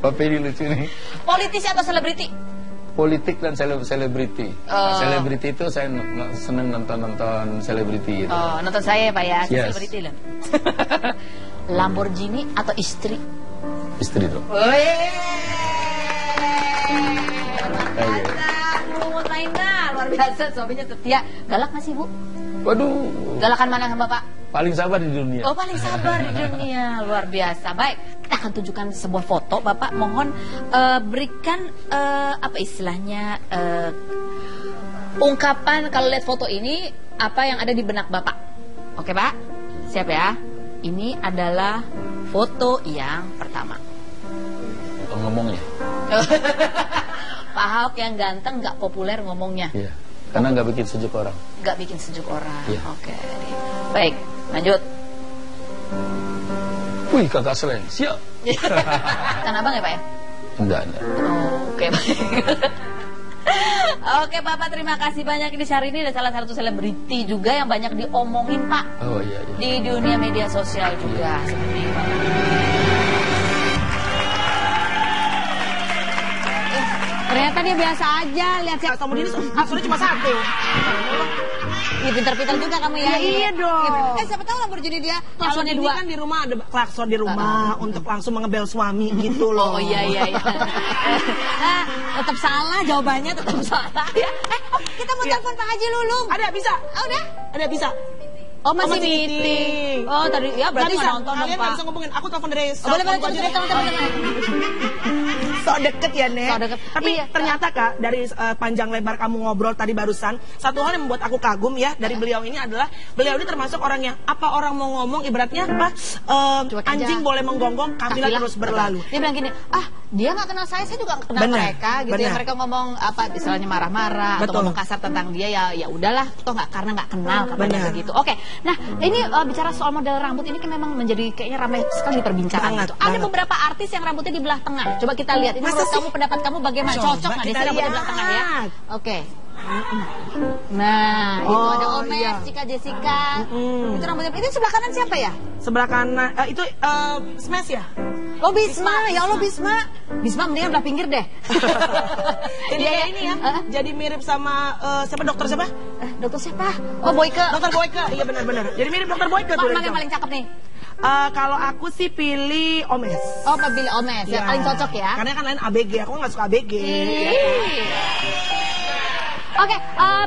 Bapak ini lucu nih.
Politisi atau selebriti?
Politik dan selebriti. Selebriti itu saya seneng nonton selebriti. Gitu.
Oh, nonton saya ya Pak ya, selebriti loh. Lamborghini atau istri?
Istri dong.
Luar biasa, suaminya setia. Galak nggak sih Bu?
Waduh.
Galakan mana sama Bapak?
Paling sabar di dunia.
Oh, paling sabar di dunia. Luar biasa. Baik, kita akan tunjukkan sebuah foto. Bapak mohon berikan apa istilahnya ungkapan kalau lihat foto ini apa yang ada di benak Bapak. Oke Pak, siap ya. Ini adalah foto yang pertama.
Ngomongnya.
Pak Ahok yang ganteng nggak populer ngomongnya.
Iya. Karena nggak bikin sejuk orang.
Nggak bikin sejuk orang.
Iya.
Oke. Baik, lanjut.
Wih, kakak Slang, siap.
Kan abang ya Pak ya?
Enggak.
Oke, baik. Oke Bapak, terima kasih banyak. Ini Syahrini adalah salah satu selebriti juga yang banyak diomongin Pak.
Oh iya.
Di dunia media sosial juga seperti itu. Ternyata dia biasa aja, lihat siapa.
Sama dia aksornya cuma satu.
Iya, pintar-pintar juga kamu ya.
Iya dong.
Siapa tahu Lamborghini dia
Kalau
klaksonnya
ini
2.
kan di rumah ada klakson di rumah untuk langsung mengebel suami gitu loh.
Oh iya. Tetap salah jawabannya, tetap salah ya. Kita mau telepon Pak Haji Lulung.
Ada, bisa.
Udah?
Ada, bisa.
Oh, masih meeting. Oh, tadi ya berarti nggak nonton dong,
Kalian
Pak.
nggak bisa ngomongin. Aku telepon dari
Boleh, teman-teman.
So deket ya, Nek.
So deket.
Tapi ternyata Kak, dari panjang lebar kamu ngobrol tadi barusan, satu hal yang membuat aku kagum ya dari beliau ini adalah beliau ini termasuk orangnya apa orang mau ngomong ibaratnya apa anjing boleh menggonggong, kafilah terus berlalu.
Dia bilang gini, dia nggak kenal saya juga nggak kenal mereka gitu ya. Mereka ngomong apa istilahnya marah-marah atau ngomong kasar tentang dia ya udahlah, toh karena nggak kenal katanya begitu. Oke. Nah, ini bicara soal model rambut ini kan memang menjadi kayaknya ramai sekali diperbincangkan gitu. Ada beberapa artis yang rambutnya di belah tengah. Coba kita lihat. Ini menurut kamu, pendapat kamu bagaimana? Cocok nggak dia rambutnya di belah tengah ya? Oke. Nah, itu ada Omes, Cika Jessica. Itu rambutnya. Itu sebelah kanan siapa ya?
Sebelah kanan itu Smash ya?
Oh Bisma, ya Allah Bisma. Bisma mendingan belah pinggir deh.
Jadi ini ya, jadi mirip sama siapa dokter siapa?
Dokter siapa? Oh Boyke.
Dokter Boyke, iya benar-benar. Jadi mirip dokter Boyke tuh.
Mana yang paling cakep nih?
Kalau aku sih pilih Omes.
Oh, pilih Omes. Ya, paling cocok ya.
Karena kan lain ABG, aku nggak suka ABG.
Oke,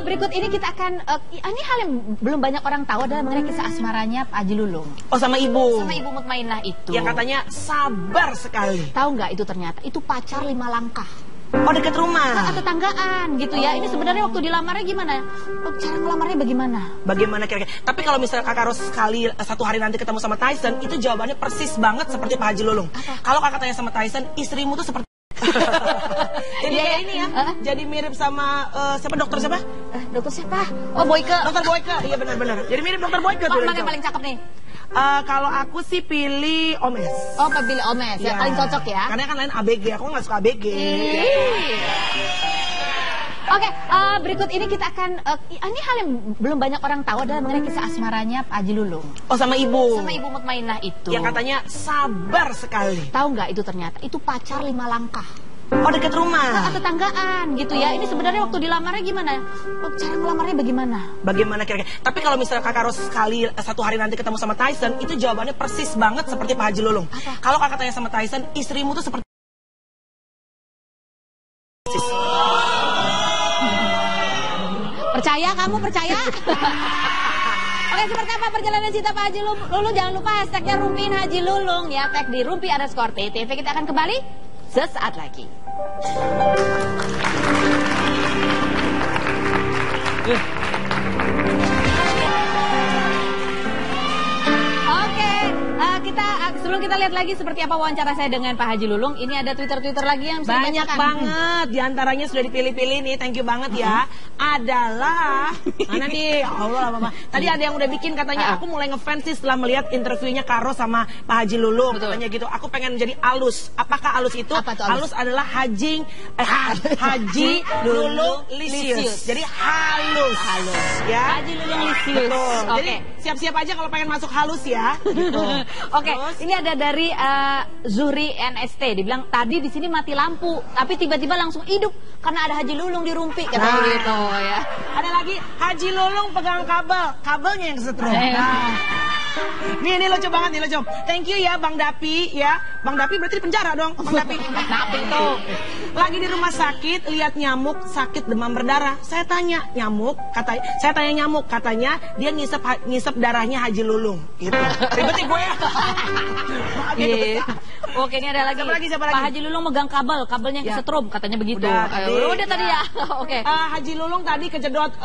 berikut ini kita akan ini hal yang belum banyak orang tahu adalah mengenai kisah asmaranya Pak Haji Lulung.
Oh, sama ibu.
Sama Ibu Mutmainah itu.
Yang katanya sabar sekali.
Tahu nggak itu ternyata itu pacar 5 langkah.
Oh, dekat rumah.
Tetanggaan gitu ya. Ini sebenarnya waktu dilamarnya gimana? Cara ngelamarnya bagaimana?
Bagaimana kira-kira? Tapi kalau misalnya Kakak harus sekali satu hari nanti ketemu sama Tyson, itu jawabannya persis banget seperti Pak Haji Lulung. Kalau Kakak tanya sama Tyson, istrimu tuh seperti jadi kayak ini ya, jadi mirip sama siapa dokter siapa?
Dokter siapa? Oh Boyke.
Dokter Boyke, iya benar-benar. Jadi mirip dokter Boyke tuh.
Mana yang paling cakep nih?
Kalau aku sih pilih Omes.
Oh, pilih Omes. Ya, paling cocok ya.
Karena kan lain ABG, aku nggak suka ABG.
Oke, berikut ini kita akan ini hal yang belum banyak orang tahu adalah mengenai kisah asmaranya Pak Haji Lulung.
Oh, sama ibu.
Sama Ibu Mutmainah itu.
Yang katanya sabar sekali.
Tahu nggak itu ternyata itu pacar 5 langkah.
Oh, dekat rumah.
Tetanggaan gitu ya. Ini sebenarnya waktu dilamarnya gimana? Cara ngelamarnya bagaimana?
Bagaimana kira-kira? Tapi kalau misalnya Kakak harus sekali satu hari nanti ketemu sama Tyson, itu jawabannya persis banget seperti Pak Haji Lulung. Kalau Kakak tanya sama Tyson, istrimu tuh seperti
percaya kamu percaya? Oke, seperti apa perjalanan cinta Pak Haji Lulung? Jangan lupa hashtagnya Rumpiin Haji Lulung ya, tag di Rumpi_TTV. Kita akan kembali sesaat lagi. Sebelum kita lihat lagi seperti apa wawancara saya dengan Pak Haji Lulung, ini ada Twitter lagi yang bisa
banyak banget. Di antaranya sudah dipilih-pilih nih, thank you banget ya. Adalah mana nih? Ya Allah, Mama. Tadi ada yang udah bikin katanya aku mulai ngefans sih setelah melihat interviewnya Karo sama Pak Haji Lulung. Katanya gitu. Aku pengen jadi alus. Apakah alus itu? Alus adalah Haji Lulung Lisius. Jadi halus. Ya.
Haji Lulung Lisius.
Jadi siap-siap aja kalau pengen masuk halus ya. Gitu.
Oke, ini ada dari Zuhri NST. Dibilang tadi di sini mati lampu, tapi tiba-tiba langsung hidup karena ada Haji Lulung di Rumpi. Katanya gitu ya.
Ada lagi Haji Lulung pegang kabelnya yang kesetrum. Nih lucu banget nih, lucu. Thank you ya Bang Dapi ya. Bang Dapi berarti di penjara dong, Bang Dapi. Dapi tuh. Lagi di rumah sakit lihat nyamuk sakit demam berdarah. Saya tanya nyamuk, katanya dia ngisep darahnya Haji Lulung gitu. Ribet gue ya.
Oke, ini ada lagi. Siapa lagi? Pak Haji Lulung megang kabelnya yang kesetrum, katanya begitu. Udah tadi ya. Oke.
Haji Lulung tadi kejedot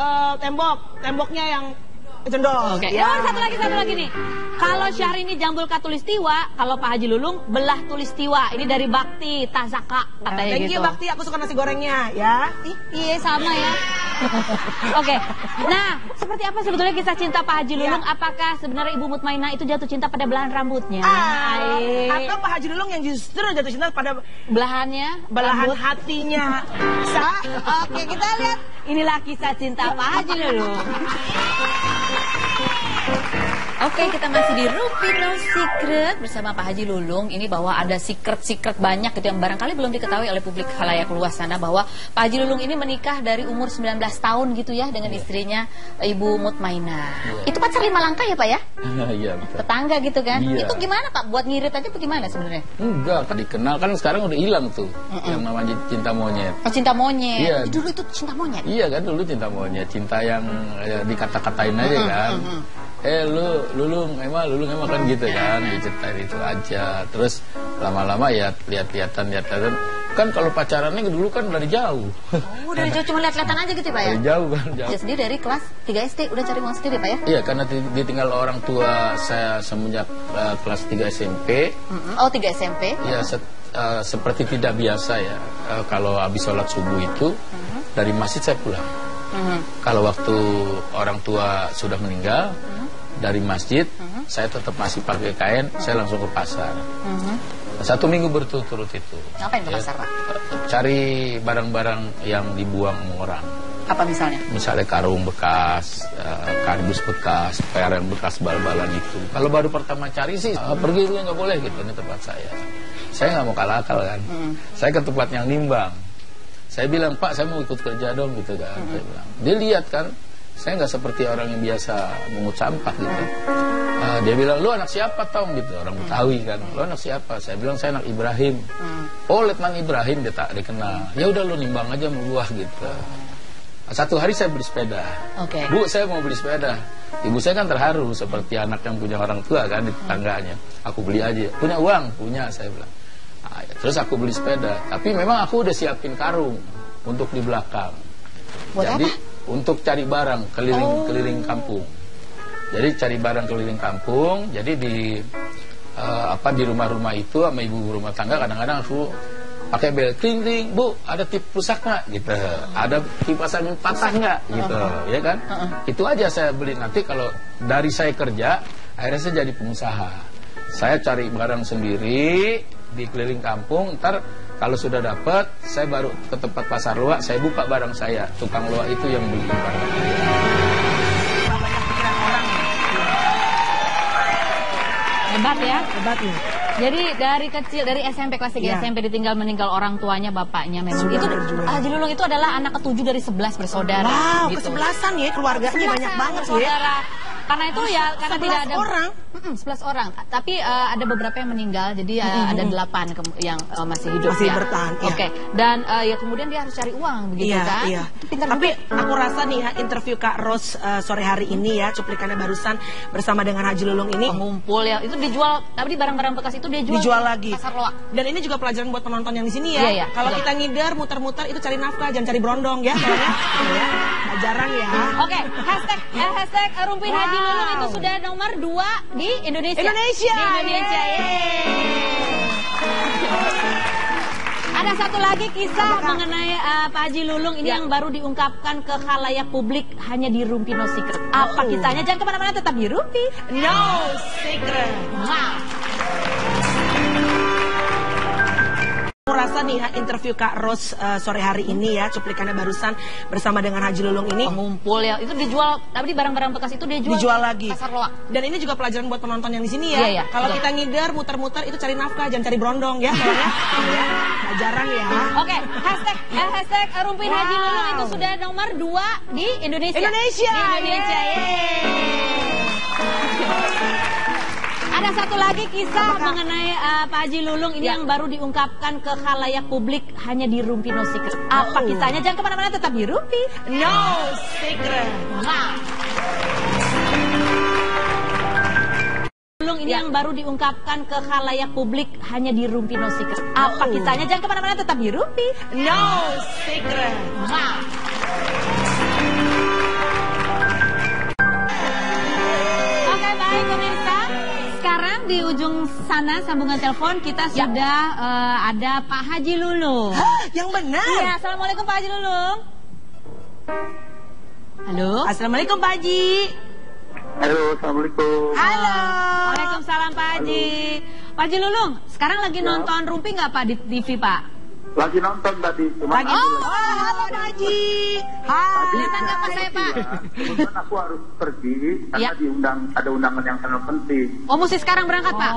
temboknya yang jendol.
Oke. Ya. Satu lagi nih. Kalau Syahrini Jambul Katulistiwa, kalau Pak Haji Lulung belah tulistiwa. Ini dari Bakti Tazaka katanya
thank
gitu.
you Bakti, aku suka nasi gorengnya ya.
Iya sama ya. Oke. Nah, seperti apa sebetulnya kisah cinta Pak Haji Lulung? Apakah sebenarnya Ibu Mutmainah itu jatuh cinta pada belahan rambutnya?
Atau Pak Haji Lulung yang justru jatuh cinta pada
belahan
hatinya?
Oke, kita lihat. Inilah kisah cinta Pak Haji Lulung.
Oke, kita masih di Rumpi No Secret bersama Pak Haji Lulung. Ini bahwa ada secret banyak gitu yang barangkali belum diketahui oleh publik khalayak luas sana, bahwa Pak Haji Lulung ini menikah dari umur 19 tahun gitu ya dengan istrinya Ibu Mutmainah. Itu pacar 5 langkah ya Pak ya?
Iya, betul.
Tetangga gitu kan?
Iya.
Itu gimana Pak? Buat ngirit aja bagaimana sebenarnya?
Enggak, kan dikenal kan sekarang udah hilang tuh yang namanya cinta monyet.
Oh, cinta monyet.
Iya.
Dulu itu cinta monyet.
Iya kan, dulu cinta monyet, cinta yang dikata-katain aja kan. Lulung emang kan gitu kan, diceritain itu aja. Terus lama-lama ya lihat-lihatan kan kalau pacarannya dulu kan dari jauh.
Oh, dari jauh cuma lihat-lihatan aja gitu Pak ya?
Dari jauh kan, jauh.
Dia sendiri dari kelas 3 SD udah cari uang sendiri Pak ya?
Iya, karena ditinggal orang tua saya semenjak kelas 3 SMP.
Oh, 3 SMP?
Ya, seperti tidak biasa ya. Kalau habis sholat subuh itu dari masjid saya pulang. Kalau waktu orang tua sudah meninggal, dari masjid saya tetap masih pakai kain, saya langsung ke pasar. 1 minggu berturut-turut itu.
Ngapain ke pasar Pak?
Cari barang-barang yang dibuang orang.
Apa misalnya?
Misalnya karung bekas, kardus bekas, peran bekas, bal-balan itu. Kalau baru pertama cari sih, pergi dulu nggak boleh gitu, ini tempat saya. Saya nggak mau kalah akal kan. Saya ke tempat yang nimbang. Saya bilang, Pak, saya mau ikut kerja dong gitu kan. Saya bilang. Dia lihat kan, saya nggak seperti orang yang biasa mengut sampah gitu. Dia bilang, lu anak siapa Tong gitu, orang Betawi kan. Lu anak siapa? Saya bilang, saya anak Ibrahim. Oh, Letnan Ibrahim, dia tak dikenal. Ya udah lu nimbang aja sama gua gitu. Satu hari saya beli sepeda. Bu, saya mau beli sepeda. Ibu saya kan terharu seperti anak yang punya orang tua kan di tetangganya. Aku beli aja. Punya uang? Punya, saya bilang. Terus aku beli sepeda. Tapi memang aku udah siapin karung untuk di belakang.
Buat
jadi
apa?
Untuk cari barang keliling kampung. Jadi cari barang keliling kampung. Jadi di rumah-rumah itu sama ibu rumah tangga kadang-kadang aku pakai bel, kling, Bu, ada tip rusak nggak? Gitu. Ada kipas angin patah nggak? Gitu, ya kan? Itu aja saya beli. Nanti kalau dari saya kerja, akhirnya saya jadi pengusaha. Saya cari barang sendiri di keliling kampung. Ntar kalau sudah dapat, saya baru ke tempat pasar loak, saya buka barang saya. Tukang loak itu yang beli barang.
Hebat ya?
Hebat nih.
Jadi dari kecil, dari SMP kelas 3 SMP ditinggal meninggal orang tuanya, bapaknya memang. Itu Haji Lulung itu adalah anak ke-7 dari 11 bersaudara.
Wow,
gitu.
kesebelasan ya, keluarganya banyak banget
ya. Karena itu ya, karena tidak ada
orang.
11 orang. Tapi ada beberapa yang meninggal, jadi ada 8 yang masih hidup.
Masih
ya.
bertahan.
Oke. Dan ya kemudian dia harus cari uang, begitu kan?
Iya.
Pintar
Tapi
juga.
aku rasa nih interview Kak Ros sore hari ini ya, cuplikannya barusan bersama dengan Haji Lulung ini.
Pengumpul ya, itu dijual. Tapi barang-barang bekas itu dia jual
lagi.
Pasar loak.
Dan ini juga pelajaran buat penonton yang di sini ya.
Iya.
Kalau kita ngider, muter-muter itu cari nafkah, jangan cari berondong ya. Jarang ya.
Oke, hashtag Rumpi Haji Lulung itu sudah nomor 2 di Indonesia.
Indonesia.
Ada satu lagi kisah mengenai Pak Haji Lulung ini yang baru diungkapkan ke khalayak publik hanya di Rumpi No Secret. Apa kisahnya? Jangan kemana-mana, tetap di Rumpi
No Secret. Aku rasa nih interview Kak Ros sore hari ini ya, cuplikannya barusan bersama dengan Haji Lulung ini.
Pengumpul ya, itu dijual. Tapi barang-barang bekas itu dia jual
lagi.
Pasar loak.
Dan ini juga pelajaran buat penonton yang di sini ya.
Iya.
Kalau kita ngider, muter-muter itu cari nafkah, jangan cari berondong ya. Jarang ya. Oke,
hashtag Rumpi Haji Lulung itu sudah nomor 2 di Indonesia. Ada satu lagi kisah mengenai Pak Haji Lulung ini yang baru diungkapkan ke khalayak publik hanya di Rumpi No Secret. Apa kisahnya? Jangan kemana-mana, tetap di Rumpi
No Secret.
Lulung ini yang baru diungkapkan ke khalayak publik hanya di Rumpi No Secret. Apa kisahnya? Jangan kemana-mana, tetap di Rumpi
No Secret.
Oke, baik pemirsa. Sekarang di ujung sana sambungan telepon kita sudah ada Pak Haji Lulung.
Yang benar.
Iya, assalamualaikum Pak Haji Lulung. Halo.
Assalamualaikum Pak Haji.
Halo, assalamualaikum.
Halo. Waalaikumsalam Pak Haji. Pak Haji Lulung, sekarang lagi nonton Rumpi nggak Pak di TV Pak?
Lagi nonton tadi.
Halo Pak Haji.
Tadi
Kelihatan apa saya Pak?
kebetulan aku harus pergi karena
Ya.
ada undangan yang sangat penting.
Oh mesti sekarang berangkat Pak?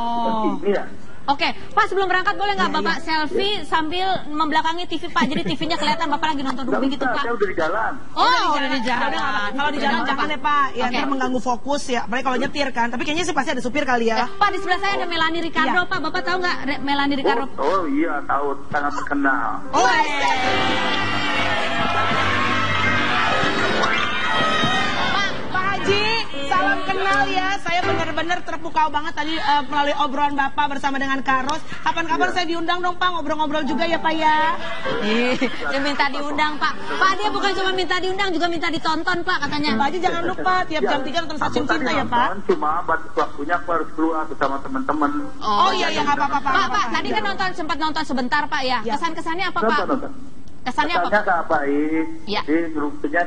Iya.
Oke, Pak sebelum berangkat boleh nggak Bapak selfie sambil membelakangi TV Pak? Jadi TV-nya kelihatan Bapak lagi nonton Rumpi gitu Pak?
Saya udah di jalan.
Oh, udah di jalan.
Kalau di jalan jangan ya Pak, ya ntar mengganggu fokus ya. Apalagi kalau nyetir kan. Tapi kayaknya sih pasti ada supir kali ya.
Pak di sebelah saya ada Melanie Ricardo Pak. Bapak tahu nggak Melanie Ricardo?
Oh iya, tahu, sangat terkenal.
Pak Haji, salam kenal ya. Saya benar-benar terpukau banget tadi melalui obrolan Bapak bersama dengan Karos. Kapan-kapan saya diundang dong Pak, ngobrol-ngobrol juga ya Pak ya.
Dia minta diundang Pak. Pak dia bukan cuma minta diundang, juga minta ditonton Pak katanya.
Pak Haji jangan lupa tiap jam 3 nonton Stasiun Cinta ya Pak.
Cuma batas waktunya aku harus keluar bersama teman-teman.
Oh iya nggak apa-apa Pak.
Pak tadi kan sempat nonton sebentar Pak ya. Kesan-kesannya apa Pak? Kesannya apa?
Kesannya sangat baik.
Ya.
Jadi grupnya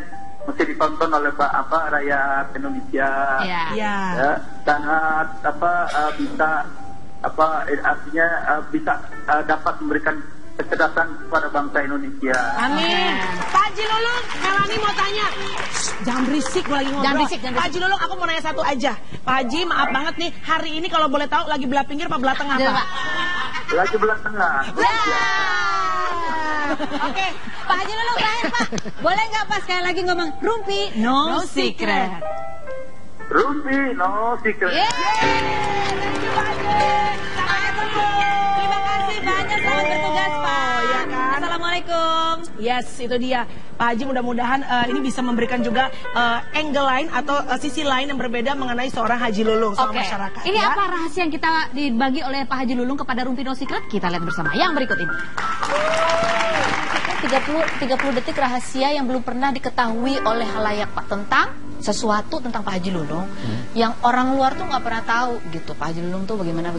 mesti ditonton oleh rakyat Indonesia.
Iya.
Ya, sangat bisa artinya bisa dapat memberikan kecerdasan kepada bangsa Indonesia.
Amin. Pak Haji Lulung, Melanie mau tanya. Jangan berisik, gue lagi ngobrol.
Jangan berisik.
Pak Haji Lulung, aku mau nanya satu aja. Pak Haji, maaf banget nih, hari ini kalau boleh tahu lagi belah pinggir apa belah tengah Pak?
Lagi belah tengah.
Oke, Pak Haji Lulung terakhir Pak. Boleh nggak Pak sekali lagi ngomong Rumpi no secret.
Rumpi no secret.
Terima kasih banyak, selamat bertugas Pak.
Ya kan?
Assalamualaikum.
Yes, itu dia. Pak Haji mudah-mudahan ini bisa memberikan juga angle lain atau sisi lain yang berbeda mengenai seorang Haji Lulung sama masyarakat.
Ini
ya?
apa rahasia yang kita dibagi oleh Pak Haji Lulung kepada Rumpi no secret? Kita lihat bersama yang berikut ini.
30 detik rahasia yang belum pernah diketahui oleh halayak Pak, tentang sesuatu tentang Pak Haji Lulung yang orang luar tuh nggak pernah tahu gitu. Pak Haji Lulung tuh bagaimana,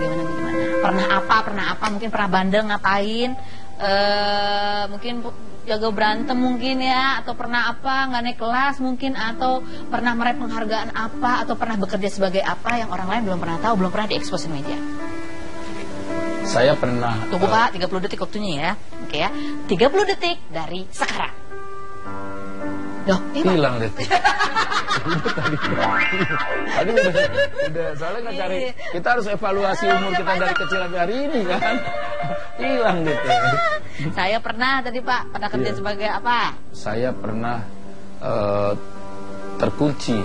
pernah apa, mungkin pernah bandel ngapain, mungkin jaga berantem mungkin ya, atau pernah apa nggak naik kelas mungkin, atau pernah meraih penghargaan apa, atau pernah bekerja sebagai apa yang orang lain belum pernah tahu, belum pernah diekspos di media.
Saya pernah.
Tunggu Pak, 30 detik waktunya ya. Oke ya, 30 detik dari sekarang. Loh,
hilang detik. Tadi udah soalnya nggak cari. Kita harus evaluasi umur kita dari kecil sampai hari ini kan. Hilang detik.
Saya pernah tadi Pak, pernah kerja sebagai apa?
Saya pernah terkunci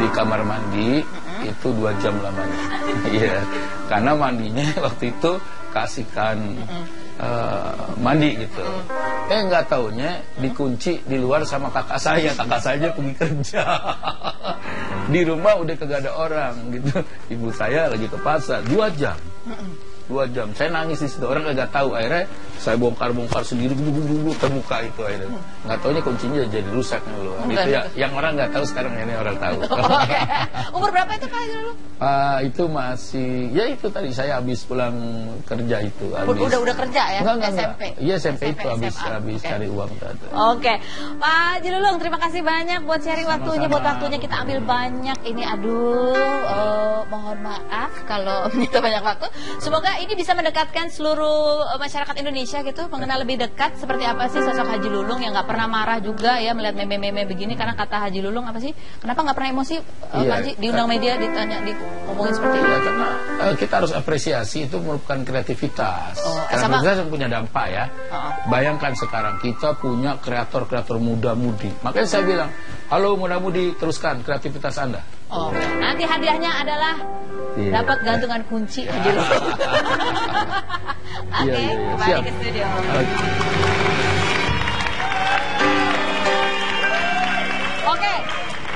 di kamar mandi itu 2 jam lamanya. Iya, karena mandinya waktu itu kasihkan mandi gitu. Nggak taunya dikunci di luar sama kakak saya pergi kerja. Di rumah udah kagak ada orang gitu. Ibu saya lagi ke pasar 2 jam. 2 jam. Saya nangis di situ, orang kagak tahu. Akhirnya saya bongkar sendiri, terbuka itu akhirnya. Nggak taunya kuncinya jadi rusak loh. Itu ya, yang orang nggak tahu sekarang ini orang tahu.
Umur berapa itu Pak dulu?
Itu masih, ya itu tadi saya habis pulang kerja itu.
Udah kerja ya?
Enggak.
SMP?
Iya SMP itu habis cari uang tadi.
Oke, Pak Haji Lulung, terima kasih banyak buat sharing waktunya, buat waktunya kita ambil banyak. Ini mohon maaf kalau menyita banyak waktu. Semoga ini bisa mendekatkan seluruh masyarakat Indonesia gitu, mengenal lebih dekat seperti apa sih sosok Haji Lulung yang nggak pernah marah juga ya melihat meme-meme begini. Karena kata Haji Lulung apa sih? Kenapa nggak pernah emosi? Pak Haji diundang media ditanya, ngomongin seperti itu.
Ya, karena kita harus apresiasi, itu merupakan kreativitas. Karena kita punya dampak ya. Bayangkan sekarang kita punya kreator-kreator muda-mudi. Makanya saya bilang, halo muda-mudi, teruskan kreativitas Anda.
Nanti hadiahnya adalah dapat gantungan kunci Haji Lulung. Oke, kembali ke studio.
Oke,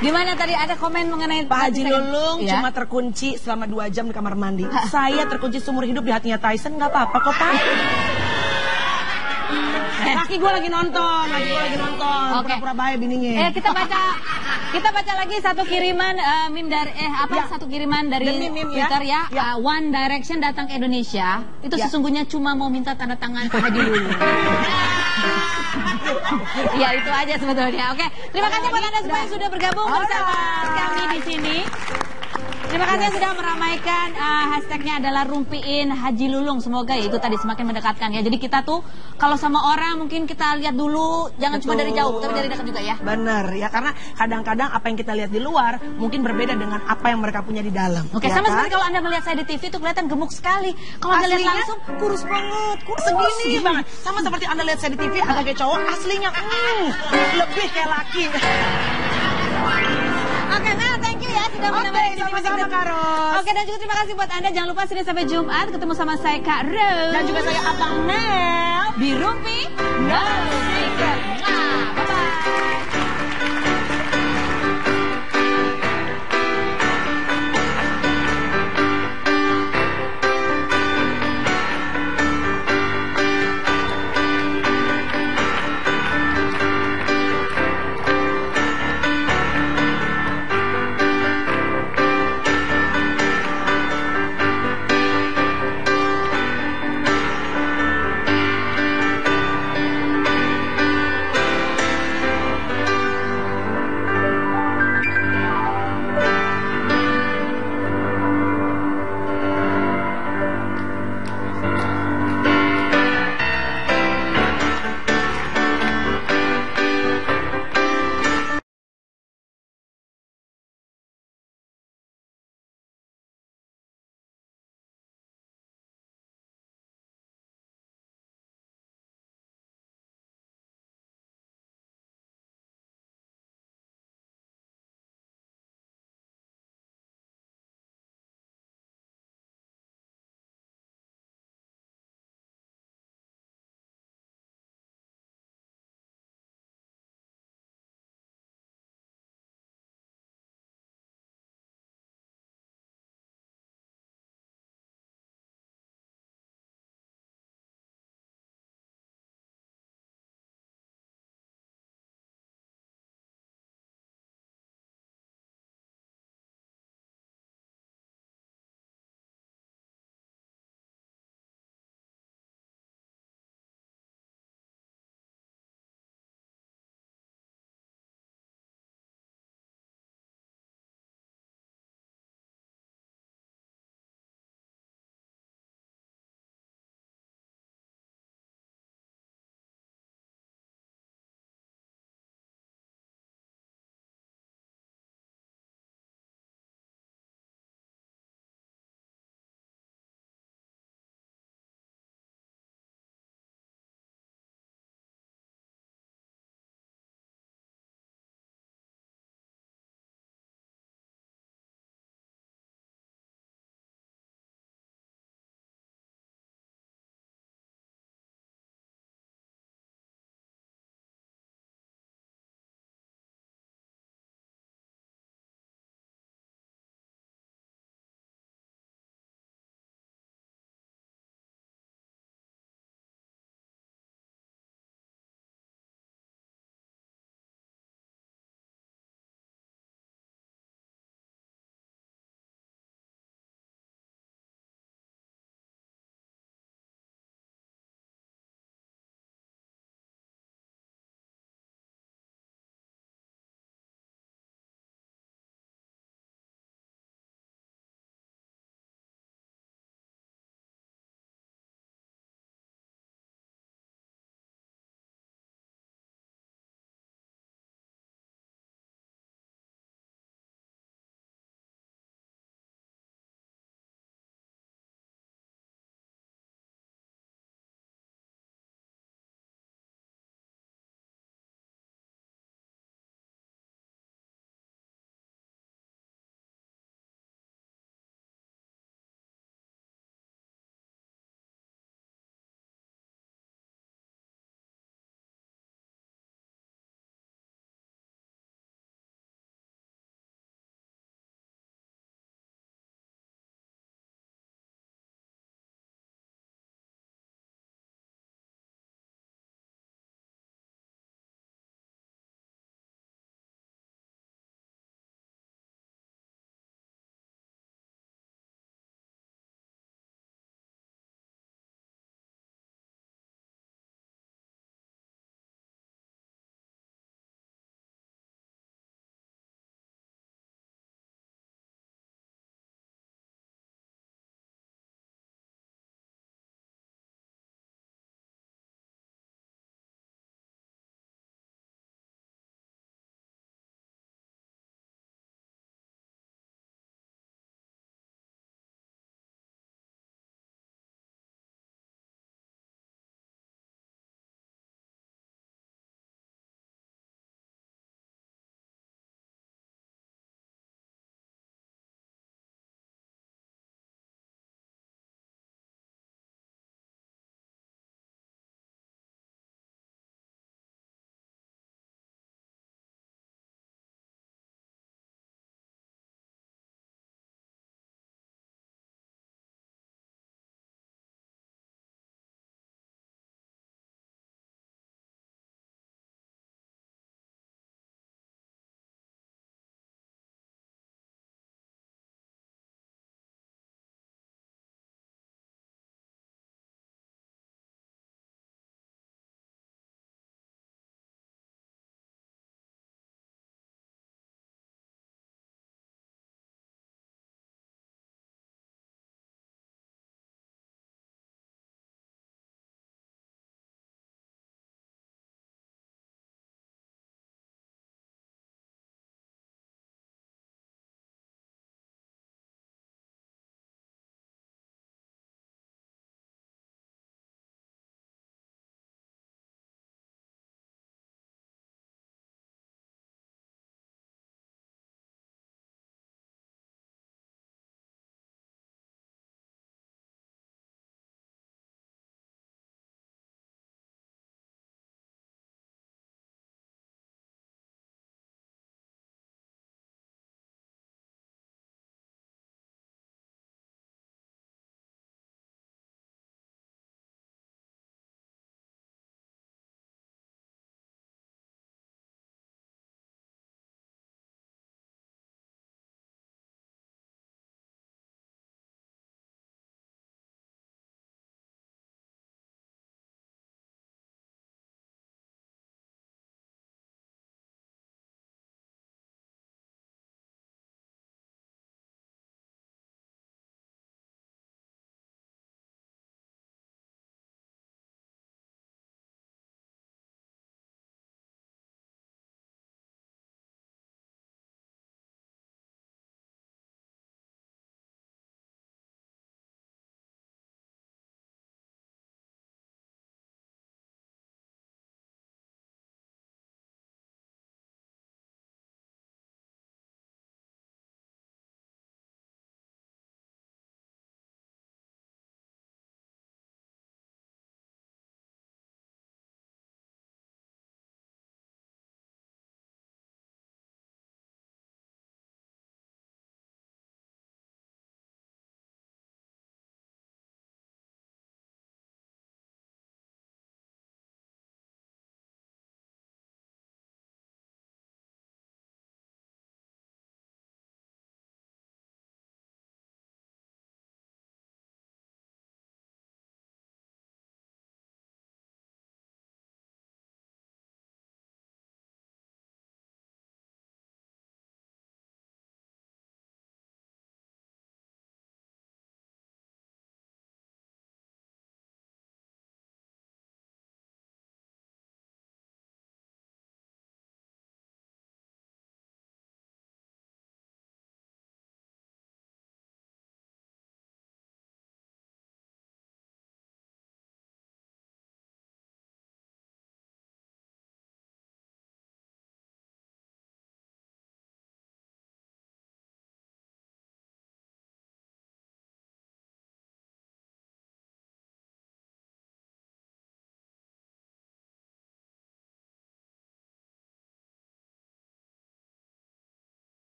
gimana tadi ada komen mengenai
Pak Haji Lulung cuma terkunci selama 2 jam di kamar mandi. Saya terkunci seumur hidup di hatinya Tyson, nggak apa-apa kok Pak. Laki gue lagi nonton, pura-pura baik bininya.
Kita baca lagi satu kiriman meme dari satu kiriman dari Twitter ya. One Direction datang ke Indonesia itu sesungguhnya cuma mau minta tanda tangan Pak Haji Lulung. Ya itu aja sebetulnya. Oke, terima kasih buat Anda semua yang sudah bergabung bersama kami di sini. Terima kasih yang sudah meramaikan hashtagnya adalah Rumpiin Haji Lulung. Semoga ya itu tadi semakin mendekatkan ya. Jadi kita tuh kalau sama orang mungkin kita lihat dulu, jangan cuma dari jauh, tapi dari dekat juga ya.
Bener ya, karena kadang-kadang apa yang kita lihat di luar mungkin berbeda dengan apa yang mereka punya di dalam.
Oke,
ya
sama
kan?
seperti kalau Anda melihat saya di TV itu kelihatan gemuk sekali. Kalau Anda lihat langsung kurus banget,
segini banget. Sama seperti Anda lihat saya di TV agak kayak cowok, aslinya lebih kayak laki.
Oke, Mel, thank you ya sudah menemani di
sama-sama Karos.
Oke, dan juga terima kasih buat Anda. Jangan lupa Senin sampai Jumat ketemu sama saya Kak Rose
dan juga saya Abang Mel
di Rumpi.